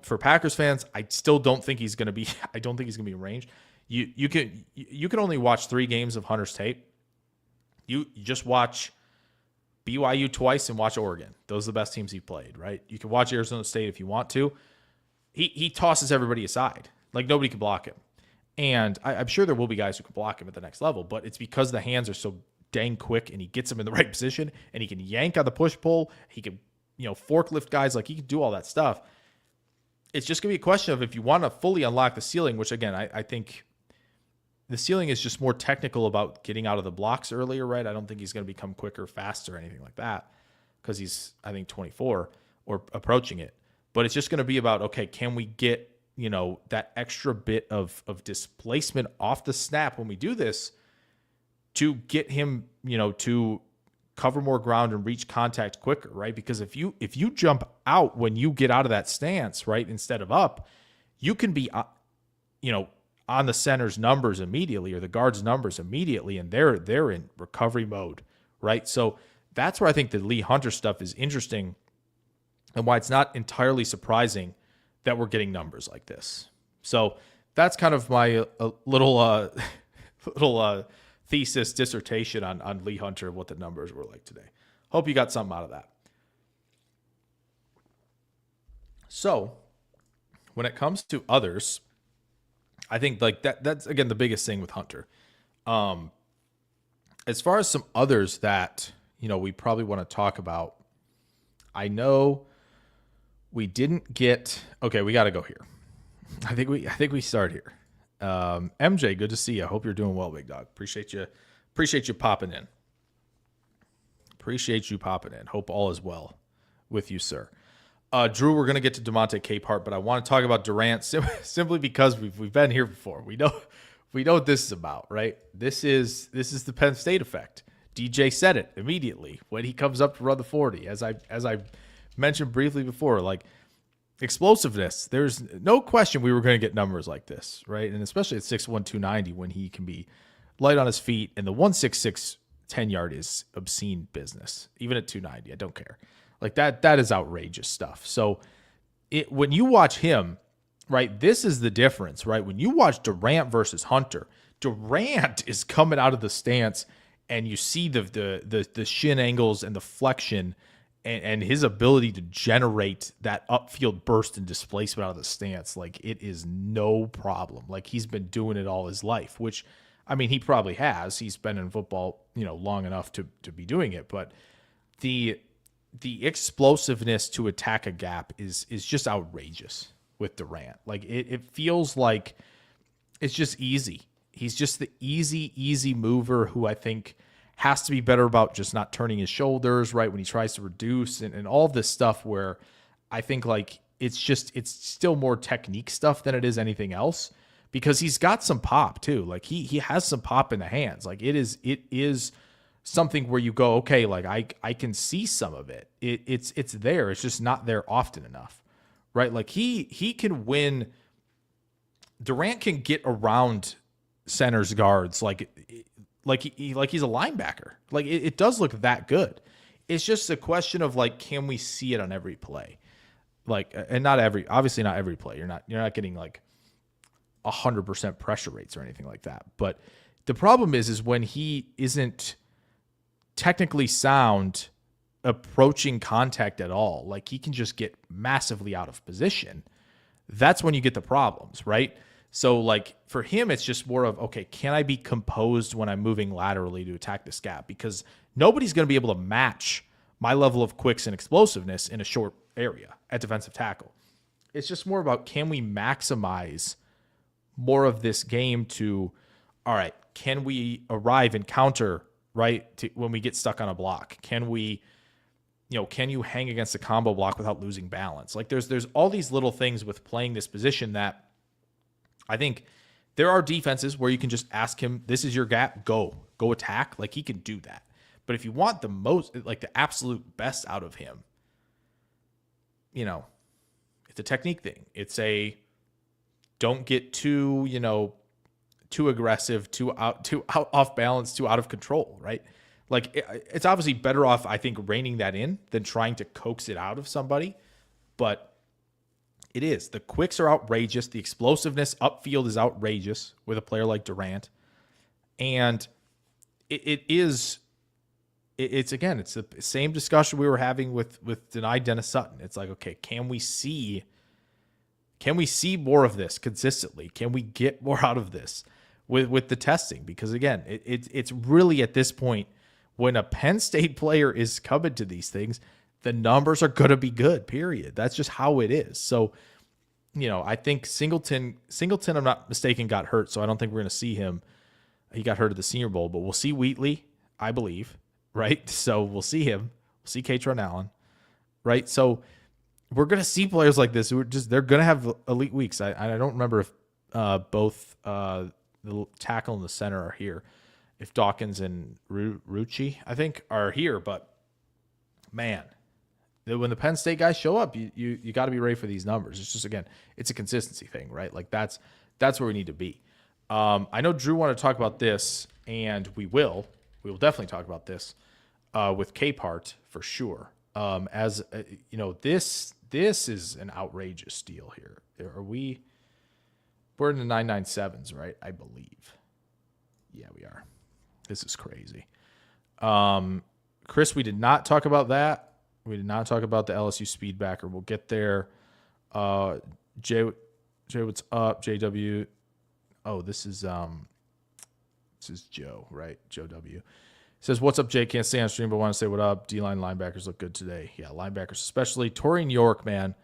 For Packers fans, I still don't think he's going to be. I don't think he's going to be in range. You can only watch 3 games of Hunter's tape. You just watch BYU twice and watch Oregon. Those are the best teams he played, right? You can watch Arizona State if you want to. He tosses everybody aside. Like, nobody can block him. And I'm sure there will be guys who can block him at the next level, but it's because the hands are so dang quick, and he gets them in the right position, and he can yank on the push-pull. He can, forklift guys. Like, he can do all that stuff. It's just going to be a question of, if you want to fully unlock the ceiling, which, again, I think the ceiling is just more technical about getting out of the blocks earlier, right? I don't think he's going to become quicker, faster, or anything like that, because he's, I think, 24 or approaching it. But it's just going to be about, okay, can we get that extra bit of displacement off the snap when we do this to get him, to cover more ground and reach contact quicker, right? Because if you jump out when you get out of that stance, right, instead of up, you can be, on the center's numbers immediately, or the guard's numbers immediately, and they're in recovery mode, right? So that's where I think the Lee Hunter stuff is interesting, and why it's not entirely surprising that we're getting numbers like this. So that's kind of my little thesis dissertation on Lee Hunter, what the numbers were like today. Hope you got something out of that. So when it comes to others, I think like that's again the biggest thing with Hunter. As far as some others that we probably want to talk about, I know we didn't get. Okay, we got to go here. I think we start here. MJ, good to see you. I hope you're doing well, big dog. Appreciate you popping in. Appreciate you popping in. Hope all is well with you, sir. Drew, we're going to get to DeMonte Capehart, but I want to talk about Durant simply because we've been here before. We know what this is about, right? This is the Penn State effect. DJ said it immediately when he comes up to run the 40. As I mentioned briefly before, like explosiveness, there's no question we were going to get numbers like this, right? And especially at 6'1", 290 when he can be light on his feet, and the 166 10-yard is obscene business. Even at 290, I don't care. Like that is outrageous stuff. So when you watch him, right, this is the difference, right? When you watch Durant versus Hunter, Durant is coming out of the stance and you see the shin angles and the flexion and his ability to generate that upfield burst and displacement out of the stance. Like it is no problem. Like he's been doing it all his life, which, I mean, he probably has. He's been in football, long enough to be doing it. But the explosiveness to attack a gap is just outrageous with Durant. Like it feels like it's just easy. He's just the easy mover who I think has to be better about just not turning his shoulders, right, when he tries to reduce and all of this stuff where I think like it's still more technique stuff than it is anything else, because he's got some pop too. Like he has some pop in the hands. Like it is something where you go, okay, like I can see some of it. It's there. It's just not there often enough, right? Like he can win. Durant can get around center's guards like he's a linebacker. Like it does look that good. It's just a question of like, can we see it on every play? Like, and obviously not every play. You're not getting like 100% pressure rates or anything like that. But the problem is when he isn't technically sound approaching contact at all, like he can just get massively out of position. That's when you get the problems, right? So like for him, it's just more of, okay, can I be composed when I'm moving laterally to attack this gap? Because nobody's going to be able to match my level of quicks and explosiveness in a short area at defensive tackle. It's just more about, can we maximize more of this game to, all right, can we arrive and counter, right, when we get stuck on a block? Can we, can you hang against a combo block without losing balance? Like there's all these little things with playing this position that I think there are defenses where you can just ask him, this is your gap, go attack. Like he can do that. But if you want the most, like the absolute best out of him, it's a technique thing. It's a, don't get too aggressive, too off balance, too out of control, right? Like it's obviously better off, I think, reining that in than trying to coax it out of somebody. But it is. The quicks are outrageous. The explosiveness upfield is outrageous with a player like Durant. And it's the same discussion we were having with denied Dennis Sutton. It's like, okay, can we see more of this consistently? Can we get more out of this with the testing? Because again, it's really at this point, when a Penn State player is coming to these things, the numbers are going to be good, period. That's just how it is. So, I think Singleton, I'm not mistaken, got hurt, so I don't think we're going to see him. He got hurt at the Senior Bowl, but we'll see Wheatley, I believe, right? So we'll see him. We'll see Katron Allen, right? So we're going to see players like this who they're going to have elite weeks. I don't remember if both the tackle and the center are here. If Dawkins and Rucci, I think, are here, but man, when the Penn State guys show up, you got to be ready for these numbers. It's just, again, it's a consistency thing, right? Like that's where we need to be. I know Drew wanted to talk about this, and we will definitely talk about this with Capehart for sure. This is an outrageous deal here. We're in the 997s, right? I believe. Yeah, we are. This is crazy. Chris, we did not talk about that. We did not talk about the LSU Speedbacker. We'll get there. Jay, what's up? JW. Oh, this is Joe, right? Joe W. Says, what's up, Jay? Can't stay on stream, but want to say what up. D-line linebackers look good today. Yeah, linebackers especially. Torian York, man.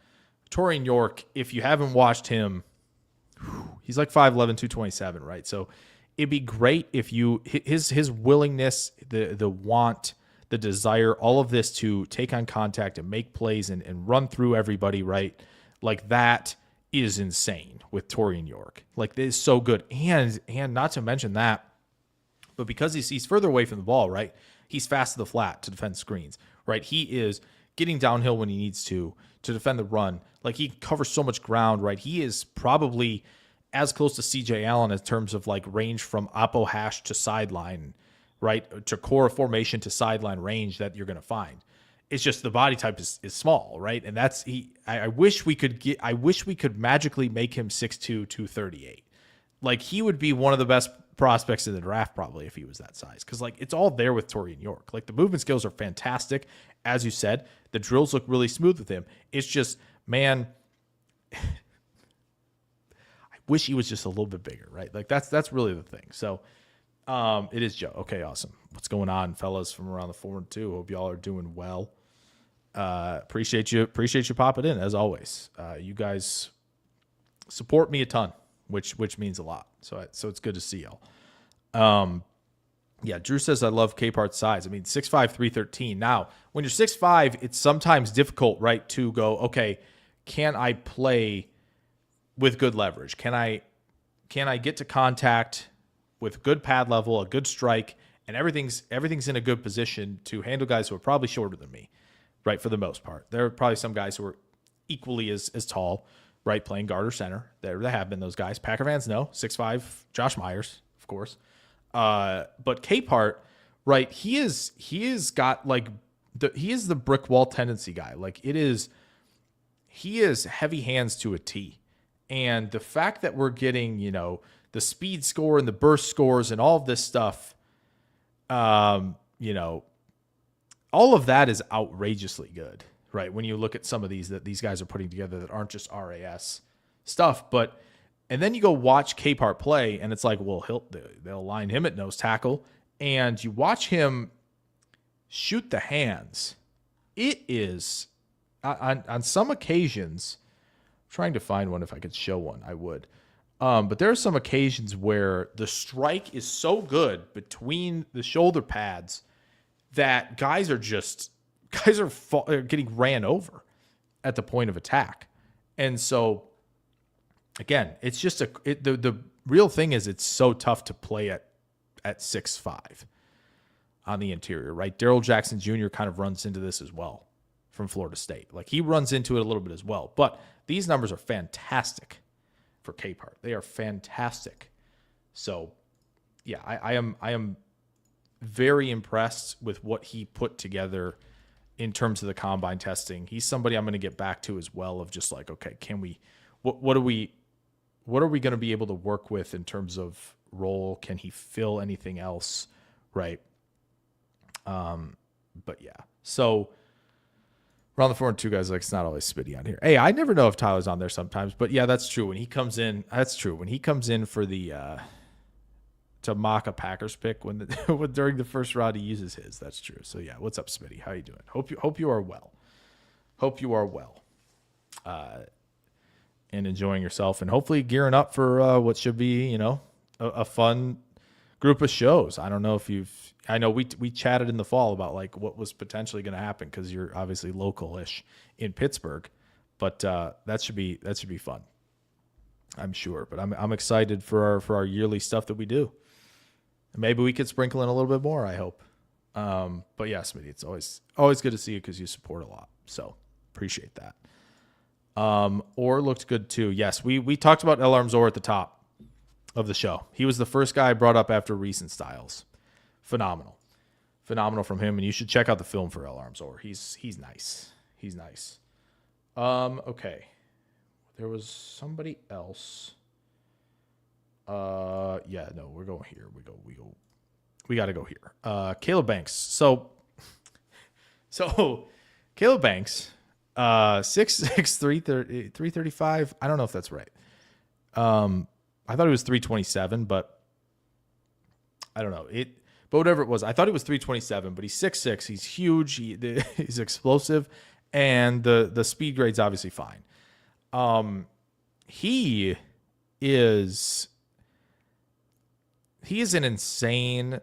Torian York, if you haven't watched him, he's like 5'11", 227, right? So it'd be great if his willingness, the want, the desire, all of this to take on contact and make plays and run through everybody, right? Like that is insane with Torian York. Like it is so good. And not to mention that, but because he's further away from the ball, right? He's fast to the flat to defend screens, right? He is getting downhill when he needs to defend the run. Like he covers so much ground, right? He is probably as close to CJ Allen in terms of like range from oppo hash to sideline, right? To core formation to sideline range that you're going to find. It's just the body type is small, right? And that's I wish we could magically make him 6'2", 238. Like he would be one of the best prospects in the draft probably if he was that size. Because like it's all there with Torian York. Like the movement skills are fantastic. As you said, the drills look really smooth with him. It's just, man, I wish he was just a little bit bigger, right? Like that's really the thing. So it is Joe. Okay, awesome. What's going on, fellas from around the 4-2? Hope y'all are doing well. Appreciate you popping in as always. You guys support me a ton, which means a lot. So it's good to see y'all. Yeah, Drew says I love Capart's size. I mean, 6'5", 313. Now, when you're 6'5", it's sometimes difficult, right, to go, okay, can I play with good leverage? Can I get to contact with good pad level, a good strike, and everything's in a good position to handle guys who are probably shorter than me, right, for the most part. There are probably some guys who are equally as tall, right, playing guard or center. There have been those guys. Packer fans know, 6'5", Josh Myers, of course. But Capart, right, he is got like he is the brick wall tendency guy. Like he is heavy hands to a T. And the fact that we're getting, the speed score and the burst scores and all of this stuff, all of that is outrageously good, right? When you look at some of these that these guys are putting together that aren't just RAS stuff, and then you go watch Capart play, and it's like, well, they'll line him at nose tackle, and you watch him shoot the hands. It is, on some occasions, I'm trying to find one. If I could show one, I would. But there are some occasions where the strike is so good between the shoulder pads that guys are getting ran over at the point of attack. And so, again, it's just the real thing is it's so tough to play at 6'5" on the interior, right? Daryl Jackson Jr. kind of runs into this as well from Florida State. Like he runs into it a little bit as well. But these numbers are fantastic for Capart. They are fantastic. So, yeah, I am very impressed with what he put together in terms of the combine testing. He's somebody I'm going to get back to as well of just like, okay, what are we going to be able to work with in terms of role? Can he fill anything else? Right. But yeah, so around the 4-2 guys, like it's not always Spitty on here. Hey, I never know if Tyler's on there sometimes, but yeah, that's true. When he comes in, that's true. When he comes in for the, to mock a Packers pick when during the first round, he uses his, that's true. So yeah, what's up, Spitty? How you doing? Hope you are well. Hope you are well. And enjoying yourself and hopefully gearing up for what should be, a fun group of shows. I don't know if I know we chatted in the fall about like what was potentially going to happen because you're obviously local-ish in Pittsburgh, but that should be fun, I'm sure. But I'm excited for our yearly stuff that we do. And maybe we could sprinkle in a little bit more, I hope. But yeah, Smitty, it's always good to see you because you support a lot. So appreciate that. Or looked good too. Yes, we talked about El Armzor at the top of the show. He was the first guy I brought up after recent Styles. Phenomenal from him, and you should check out the film for El Armzor. He's nice. He's nice. Okay. There was somebody else. Yeah, no, we're going here. We got to go here. Caleb Banks. So Caleb Banks, 6'6", 335. I don't know if that's right. I thought he was 327, but I don't know. But whatever it was, I thought he was 327, but he's 6'6". He's huge. He's explosive, and the speed grade's obviously fine. He is an insane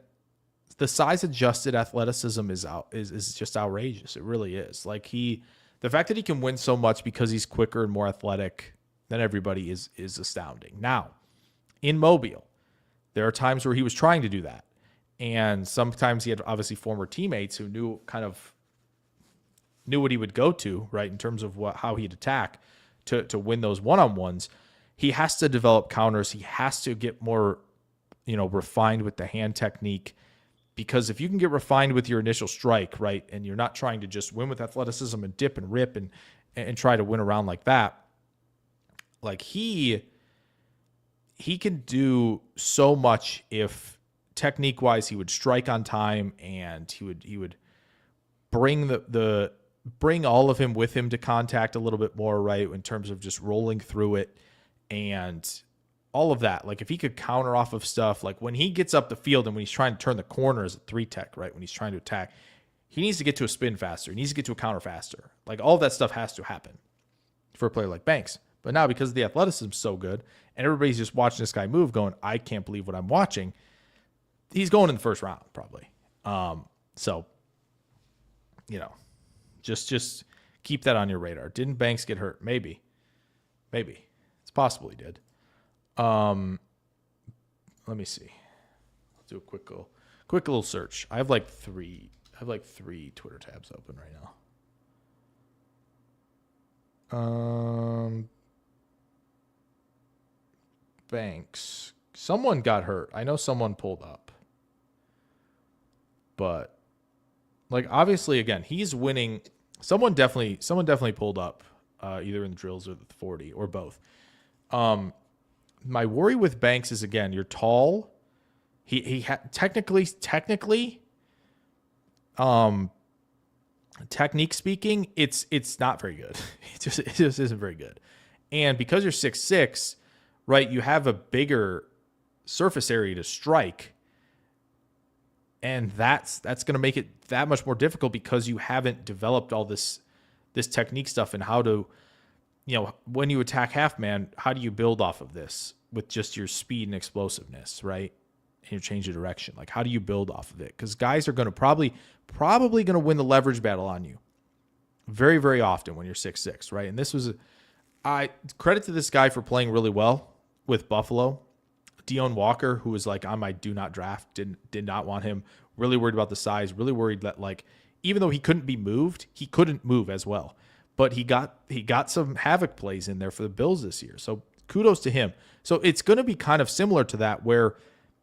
the size adjusted athleticism is just outrageous. It really is. Like the fact that he can win so much because he's quicker and more athletic than everybody is astounding. Now, in Mobile, there are times where he was trying to do that. And sometimes he had obviously former teammates who knew what he would go to, right, in terms of how he'd attack to win those one-on-ones. He has to develop counters. He has to get more, refined with the hand technique, because if you can get refined with your initial strike, right, and you're not trying to just win with athleticism and dip and rip and try to win around like that, like he can do so much if technique-wise he would strike on time, and he would bring bring all of him with him to contact a little bit more, right, in terms of just rolling through it and all of that. Like if he could counter off of stuff, like when he gets up the field and when he's trying to turn the corner as a 3-tech, right, when he's trying to attack, he needs to get to a spin faster. He needs to get to a counter faster. Like all of that stuff has to happen for a player like Banks. But now because the athleticism is so good and everybody's just watching this guy move going, I can't believe what I'm watching, he's going in the first round probably. So, just keep that on your radar. Didn't Banks get hurt? Maybe. It's possible he did. Let me see. I'll do a quick little search. I have like three Twitter tabs open right now. Banks. Someone got hurt. I know someone pulled up. But like obviously again, he's winning. Someone definitely pulled up either in the drills or the 40 or both. My worry with Banks is, again, you're tall. Technically, technique speaking, it's not very good. It just isn't very good. And because you're 6'6", right, you have a bigger surface area to strike. And that's going to make it that much more difficult because you haven't developed all this technique stuff and how to, when you attack half man, how do you build off of this with just your speed and explosiveness, right? And you change of direction. Like, how do you build off of it? Because guys are going to probably going to win the leverage battle on you very, very often when you're 6'6", right? And this was credit to this guy for playing really well with Buffalo. Deone Walker, who was like on my do not draft, did not want him. Really worried about the size. Really worried that, like, even though he couldn't be moved, he couldn't move as well. But he got some havoc plays in there for the Bills this year. So kudos to him. So it's going to be kind of similar to that, where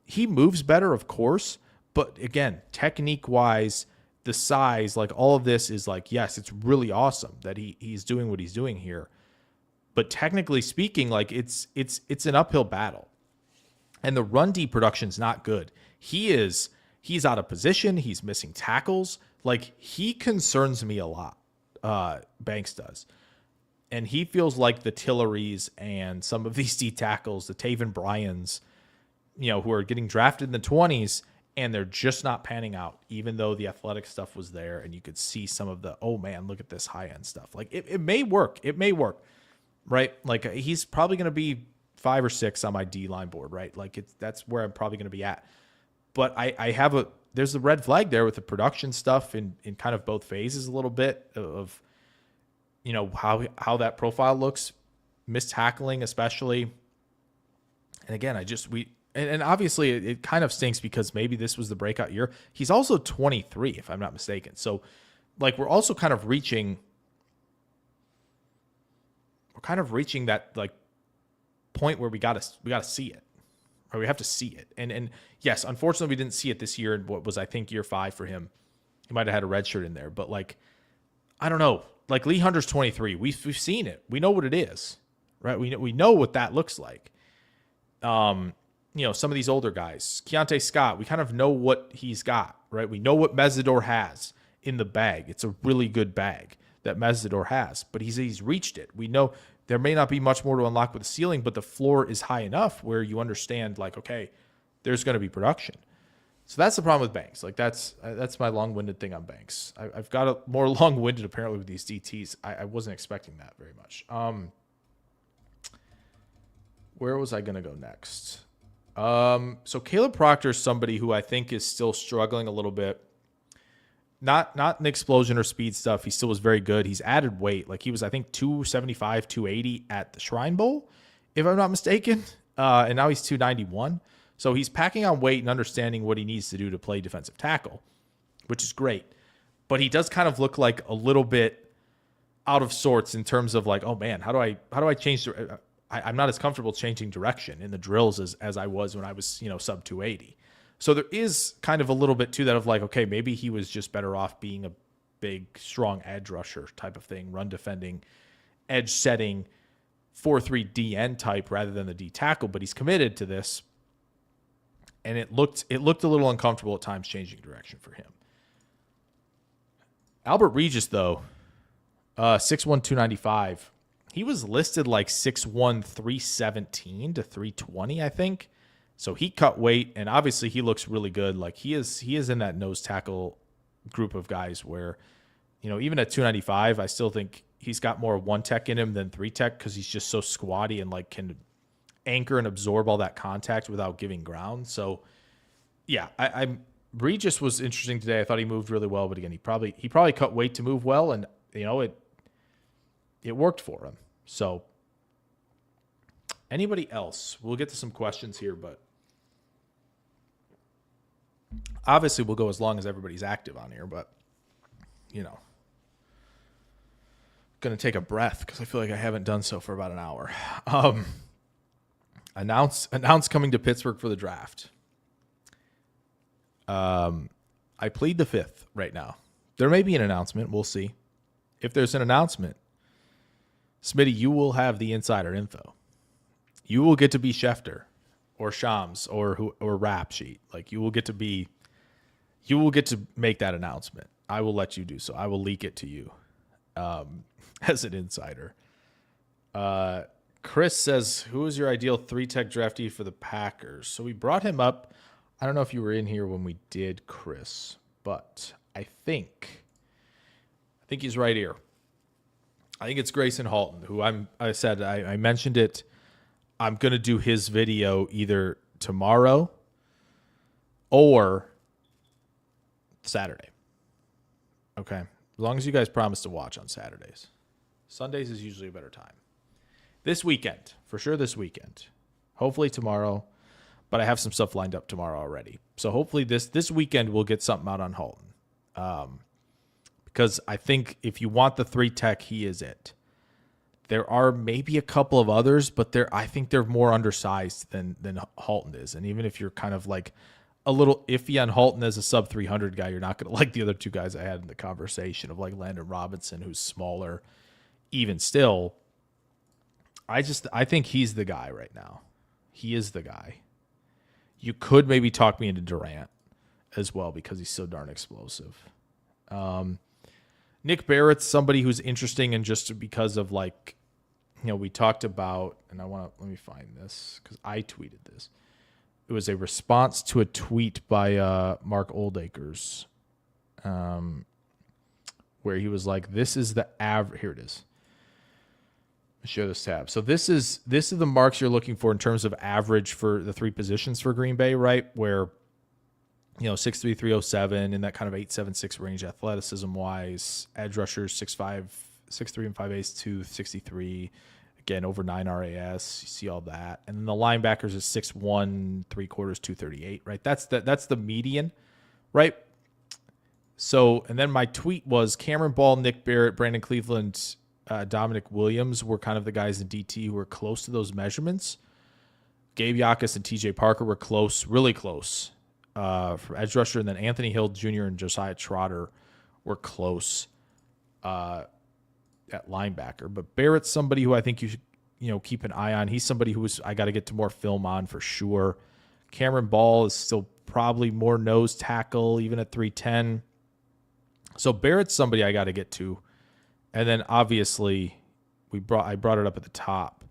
he moves better, of course. But again, technique wise, the size, like all of this is like, yes, it's really awesome that he's doing what he's doing here. But technically speaking, like it's an uphill battle. And the run D production's not good. He's out of position. He's missing tackles. Like, he concerns me a lot. Banks does. And he feels like the Tillerys and some of these D tackles, the Taven Bryans, who are getting drafted in the 20s, and they're just not panning out, even though the athletic stuff was there and you could see some of the, oh man, look at this high end stuff. Like, it may work. It may work, right? Like, he's probably going to be 5 or 6 on my D line board, right? Like, that's where I'm probably going to be at. But I have there's a red flag there with the production stuff in kind of both phases a little bit of, how that profile looks, missed tackling especially. And again, and obviously it kind of stinks because maybe this was the breakout year. He's also 23, if I'm not mistaken. So like, we're also kind of reaching that like point where we gotta see it. Or we have to see it. And yes, unfortunately we didn't see it this year in what was, I think, year 5 for him. He might have had a red shirt in there, but like, I don't know. Like, Lee Hunter's 23. We've seen it. We know what it is, right? We know what that looks like. Some of these older guys, Keontae Scott, we kind of know what he's got, right? We know what Mesidor has in the bag. It's a really good bag that Mesidor has, but he's reached it. We know there may not be much more to unlock with the ceiling, but the floor is high enough where you understand, like, okay, there's going to be production. So that's the problem with Banks. Like, that's my long-winded thing on Banks. I've got a more long-winded apparently with these DTs. I wasn't expecting that very much. Where was I going to go next? So Caleb Proctor is somebody who I think is still struggling a little bit. Not in explosion or speed stuff. He still was very good. He's added weight. Like he was, I think, 275, 280 at the Shrine Bowl, if I'm not mistaken. And now he's 291. So he's packing on weight and understanding what he needs to do to play defensive tackle, which is great. But he does kind of look like a little bit out of sorts in terms of like, oh man, how do I change? I'm not as comfortable changing direction in the drills as I was when I was, sub 280. So there is kind of a little bit to that of like, okay, maybe he was just better off being a big, strong edge rusher type of thing, run defending, edge setting, 4-3 DN type rather than the D tackle. But he's committed to this, and it looked a little uncomfortable at times changing direction for him. Albert Regis, though, 6'1", 295. He was listed like 6'1", 317 to 320, I think. So he cut weight, and obviously he looks really good. Like he is in that nose tackle group of guys where, even at 295, I still think he's got more one tech in him than three tech because he's just so squatty and like can anchor and absorb all that contact without giving ground. So yeah, Regis was interesting today. I thought he moved really well, but again, he probably cut weight to move well, and it worked for him. So anybody else? We'll get to some questions here, but obviously we'll go as long as everybody's active on here, but going to take a breath because I feel like I haven't done so for about an hour. Announce coming to Pittsburgh for the draft. I plead the fifth right now. There may be an announcement. We'll see. If there's an announcement, Smitty, you will have the insider info. You will get to be Schefter or Shams or Rap Sheet. Like you will get to make that announcement. I will let you do so. I will leak it to you as an insider. Chris says, who is your ideal 3-tech draftee for the Packers? So we brought him up. I don't know if you were in here when we did Chris, but I think he's right here. I think it's Gracen Halton, who I mentioned it. I'm going to do his video either tomorrow or Saturday. Okay. As long as you guys promise to watch on Saturdays. Sundays is usually a better time. This weekend, for sure this weekend. Hopefully tomorrow, but I have some stuff lined up tomorrow already. So hopefully this weekend we'll get something out on Halton. Because I think if you want the 3-tech, he is it. There are maybe a couple of others, but I think they're more undersized than Halton is. And even if you're kind of like a little iffy on Halton as a sub 300 guy, you're not going to like the other two guys I had in the conversation of like Landon Robinson, who's smaller. Even still, I think he's the guy right now. He is the guy. You could maybe talk me into Durant as well because he's so darn explosive. Nick Barrett's somebody who's interesting, and just because of like, we talked about, and let me find this because I tweeted this. It was a response to a tweet by Mark Oldacres, where he was like, "This is the average." Here it is. Show this tab. So this is the marks you're looking for in terms of average for the three positions for Green Bay, right? Where 6'3", 307 in that kind of 8'7", 6 range athleticism wise. Edge rushers 6'5", 6'3", and 5/8 to 63. Again, over 9 RAS. You see all that. And then the linebackers is 6'1", 3/4, 238, right? That's the median, right? So, and then my tweet was Cameron Ball, Nick Barrett, Brandon Cleveland, Dominic Williams were kind of the guys in DT who were close to those measurements. Gabe Yakus and TJ Parker were close, really close. For edge rusher, and then Anthony Hill Jr. and Josiah Trotter were close at linebacker. But Barrett's somebody who I think you should keep an eye on. He's somebody I got to get to more film on for sure. Cameron Ball is still probably more nose tackle, even at 310. So Barrett's somebody I got to get to. And then obviously I brought it up at the top.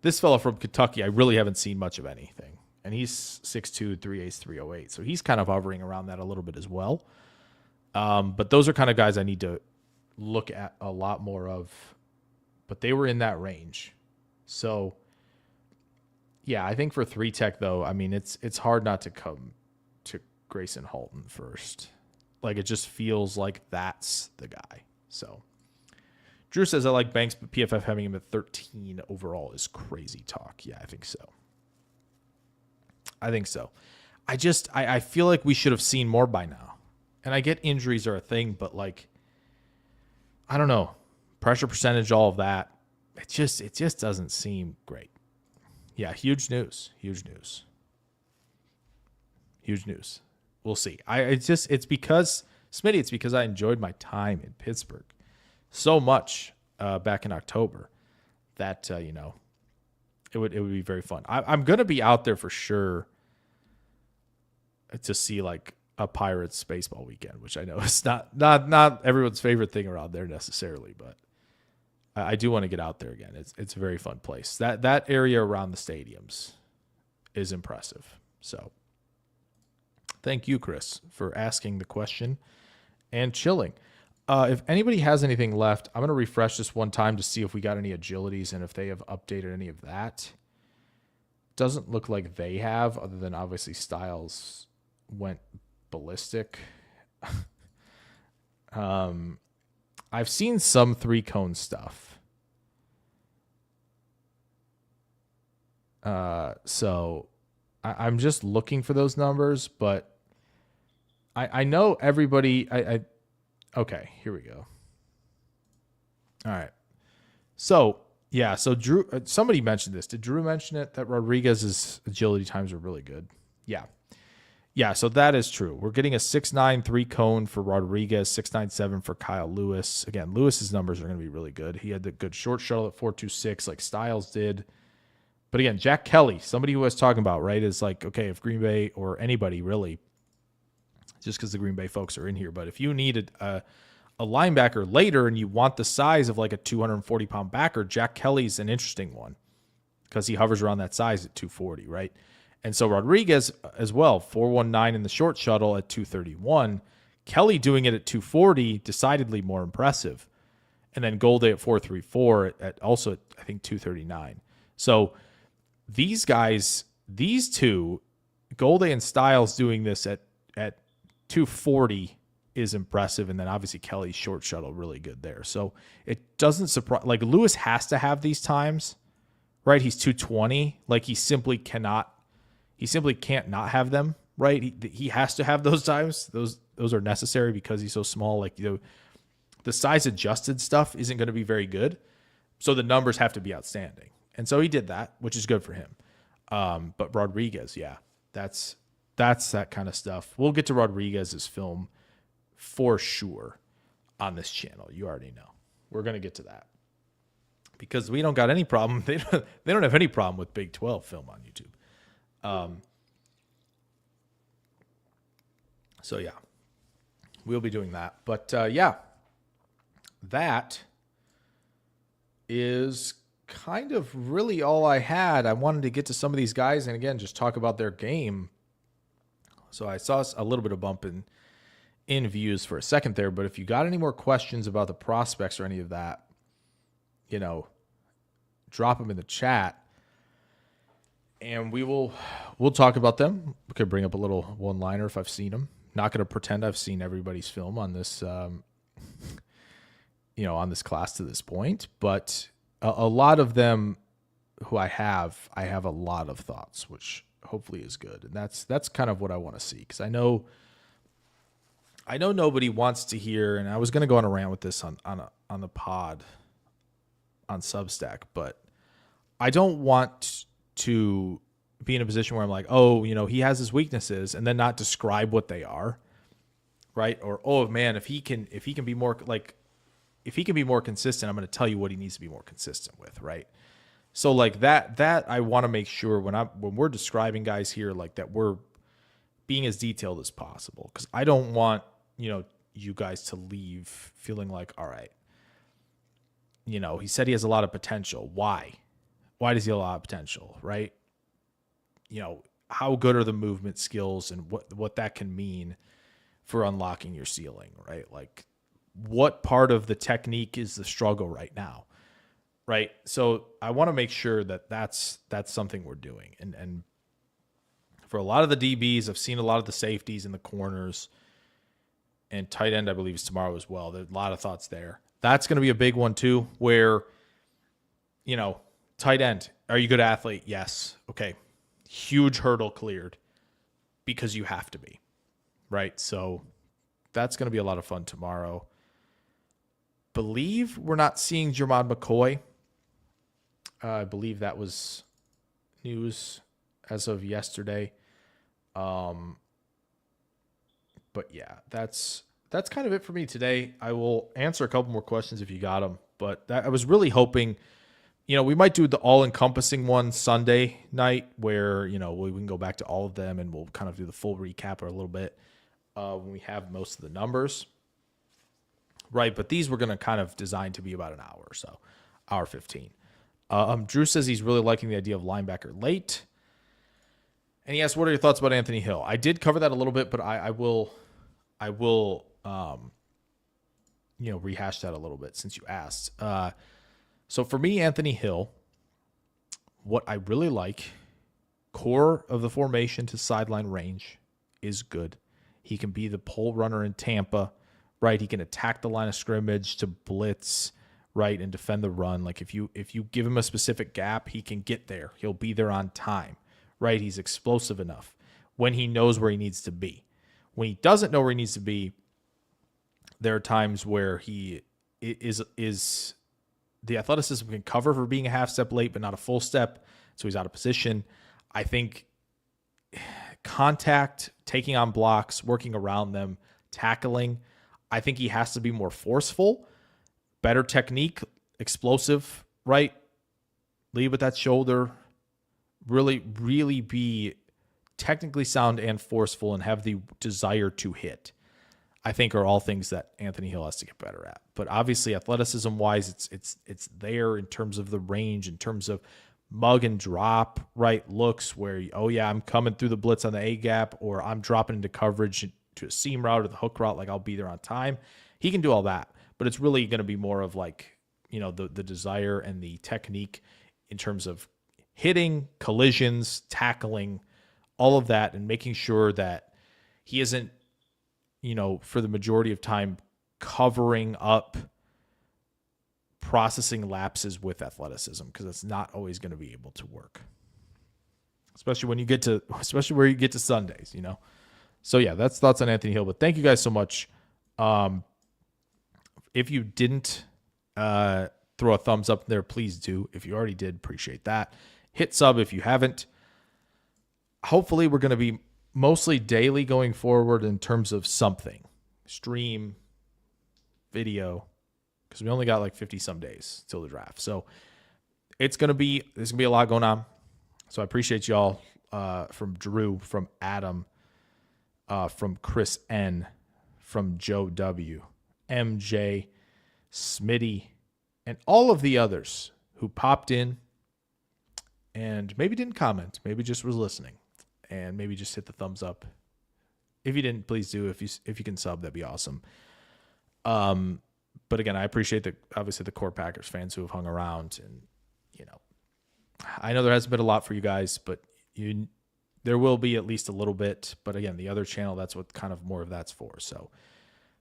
This fella from Kentucky, I really haven't seen much of anything. And he's 6'2", 3/8, 308. So he's kind of hovering around that a little bit as well. But those are kind of guys I need to look at a lot more of. But they were in that range. So, Yeah, I think for 3 tech though, I mean it's hard not to come to Gracen Halton first. Like it just feels like that's the guy. So Drew says I like Banks, but PFF having him at 13 overall is crazy talk. Yeah, I think so. I feel like we should have seen more by now. And I get injuries are a thing, but like I don't know. Pressure percentage, all of that. It just doesn't seem great. Yeah, huge news. We'll see. It's because Smitty, it's because I enjoyed my time in Pittsburgh so much back in October that it would be very fun. I'm gonna be out there for sure to see like a Pirates baseball weekend, which I know is not everyone's favorite thing around there necessarily, but I do want to get out there again. It's a very fun place. That area around the stadiums is impressive. So thank you, Chris, for asking the question and chilling. If anybody has anything left, I'm going to refresh this one time to see if we got any agilities and if they have updated any of that. Doesn't look like they have, other than obviously Styles went ballistic. I've seen some 3-cone stuff. So I'm just looking for those numbers, but I know everybody. Okay, here we go. All right. So yeah, so Drew. Somebody mentioned this. Did Drew mention it that Rodriguez's agility times are really good? Yeah. Yeah, so that is true. We're getting a 6'9" 3-cone for Rodriguez, 6'9" for Kyle Lewis. Again, Lewis's numbers are going to be really good. He had the good short shuttle at 4.26 like Styles did. But again, Jack Kelly, somebody who I was talking about, right, is like, okay, if Green Bay or anybody really, just because the Green Bay folks are in here, but if you needed a linebacker later and you want the size of like a 240-pound backer, Jack Kelly's an interesting one because he hovers around that size at 240, right? And so Rodriguez as well, 419 in the short shuttle at 231. Kelly doing it at 240, decidedly more impressive. And then Golday at 434 at also, I think, 239. So these guys, these two, Golday and Styles doing this at 240 is impressive. And then obviously Kelly's short shuttle really good there. So it doesn't surprise, like Lewis has to have these times, right? He's 220. Like he simply can't not have them, right? He has to have those times. Those are necessary because he's so small. Like, the size adjusted stuff isn't going to be very good. So the numbers have to be outstanding. And so he did that, which is good for him. But Rodriguez, yeah, that's that kind of stuff. We'll get to Rodriguez's film for sure on this channel. You already know. We're going to get to that because we don't got any problem. They don't have any problem with Big 12 film on YouTube. So yeah, we'll be doing that, but, yeah, that is kind of really all I had. I wanted to get to some of these guys and again, just talk about their game. So I saw a little bit of bump in views for a second there, but if you got any more questions about the prospects or any of that, drop them in the chat. And we'll talk about them. We could bring up a little one-liner if I've seen them. Not going to pretend I've seen everybody's film on this, on this class to this point. But a lot of them who I have a lot of thoughts, which hopefully is good. And that's kind of what I want to see because I know nobody wants to hear. And I was going to go on a rant with this on the pod on Substack, but I don't want to be in a position where I'm like, oh, he has his weaknesses and then not describe what they are. Right. Or, oh man, if he can be more consistent, I'm going to tell you what he needs to be more consistent with. Right. So like that I want to make sure when we're describing guys here, like that we're being as detailed as possible. Cause I don't want, you guys to leave feeling like, all right, he said he has a lot of potential. Why does he have a lot of potential, right? How good are the movement skills and what that can mean for unlocking your ceiling, right? Like what part of the technique is the struggle right now? right? So I want to make sure that that's something we're doing. And for a lot of the DBs, I've seen a lot of the safeties in the corners, and tight end, I believe, is tomorrow as well. There's a lot of thoughts there. That's going to be a big one too, where, tight end, are you a good athlete? Yes. Okay. Huge hurdle cleared because you have to be, right? So that's going to be a lot of fun tomorrow. Believe we're not seeing Jermod McCoy. I believe that was news as of yesterday. But yeah, that's kind of it for me today. I will answer a couple more questions if you got them, but I was really hoping, we might do the all-encompassing one Sunday night where, we can go back to all of them and we'll kind of do the full recap or a little bit when we have most of the numbers. Right, but these were going to kind of designed to be about an hour or so, hour 15. Drew says he's really liking the idea of linebacker late. And he asked, what are your thoughts about Anthony Hill? I did cover that a little bit, but I will rehash that a little bit since you asked. So for me, Anthony Hill, what I really like, core of the formation to sideline range is good. He can be the pole runner in Tampa, right? He can attack the line of scrimmage to blitz, right, and defend the run. Like if you give him a specific gap, he can get there. He'll be there on time, right? He's explosive enough when he knows where he needs to be. When he doesn't know where he needs to be, there are times where he is the athleticism can cover for being a half step late, but not a full step, so he's out of position. I think contact, taking on blocks, working around them, tackling, I think he has to be more forceful, better technique, explosive, right? Lead with that shoulder, really, really be technically sound and forceful and have the desire to hit, I think are all things that Anthony Hill has to get better at. But obviously athleticism-wise, it's there in terms of the range, in terms of mug and drop, right, looks where, I'm coming through the blitz on the A-gap, or I'm dropping into coverage to a seam route or the hook route, like I'll be there on time. He can do all that, but it's really going to be more of like, the desire and the technique in terms of hitting, collisions, tackling, all of that, and making sure that he isn't, for the majority of time covering up processing lapses with athleticism, because it's not always going to be able to work, especially where you get to Sundays, So yeah, that's thoughts on Anthony Hill. But thank you guys so much. If you didn't throw a thumbs up there, please do. If you already did, appreciate that. Hit sub if you haven't. Hopefully we're going to be mostly daily going forward in terms of something. Stream, video, because we only got like 50 some days till the draft. So there's going to be a lot going on. So I appreciate y'all from Drew, from Adam, from Chris N, from Joe W, MJ, Smitty, and all of the others who popped in and maybe didn't comment, maybe just was listening, and maybe just hit the thumbs up. If you didn't, please do. If you can sub, that'd be awesome. But again, I appreciate obviously the core Packers fans who have hung around, and I know there hasn't been a lot for you guys, but there will be at least a little bit. But again, the other channel, that's what kind of more of that's for. So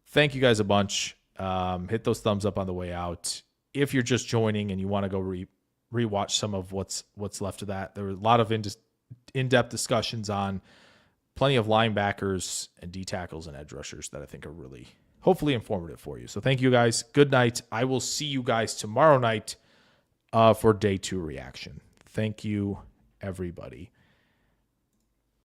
thank you guys a bunch. Hit those thumbs up on the way out. If you're just joining and you want to go rewatch some of what's left of that, there were a lot of in-depth discussions on plenty of linebackers and D tackles and edge rushers that I think are really hopefully informative for you. So thank you guys. Good night. I will see you guys tomorrow night for day 2 reaction. Thank you, everybody.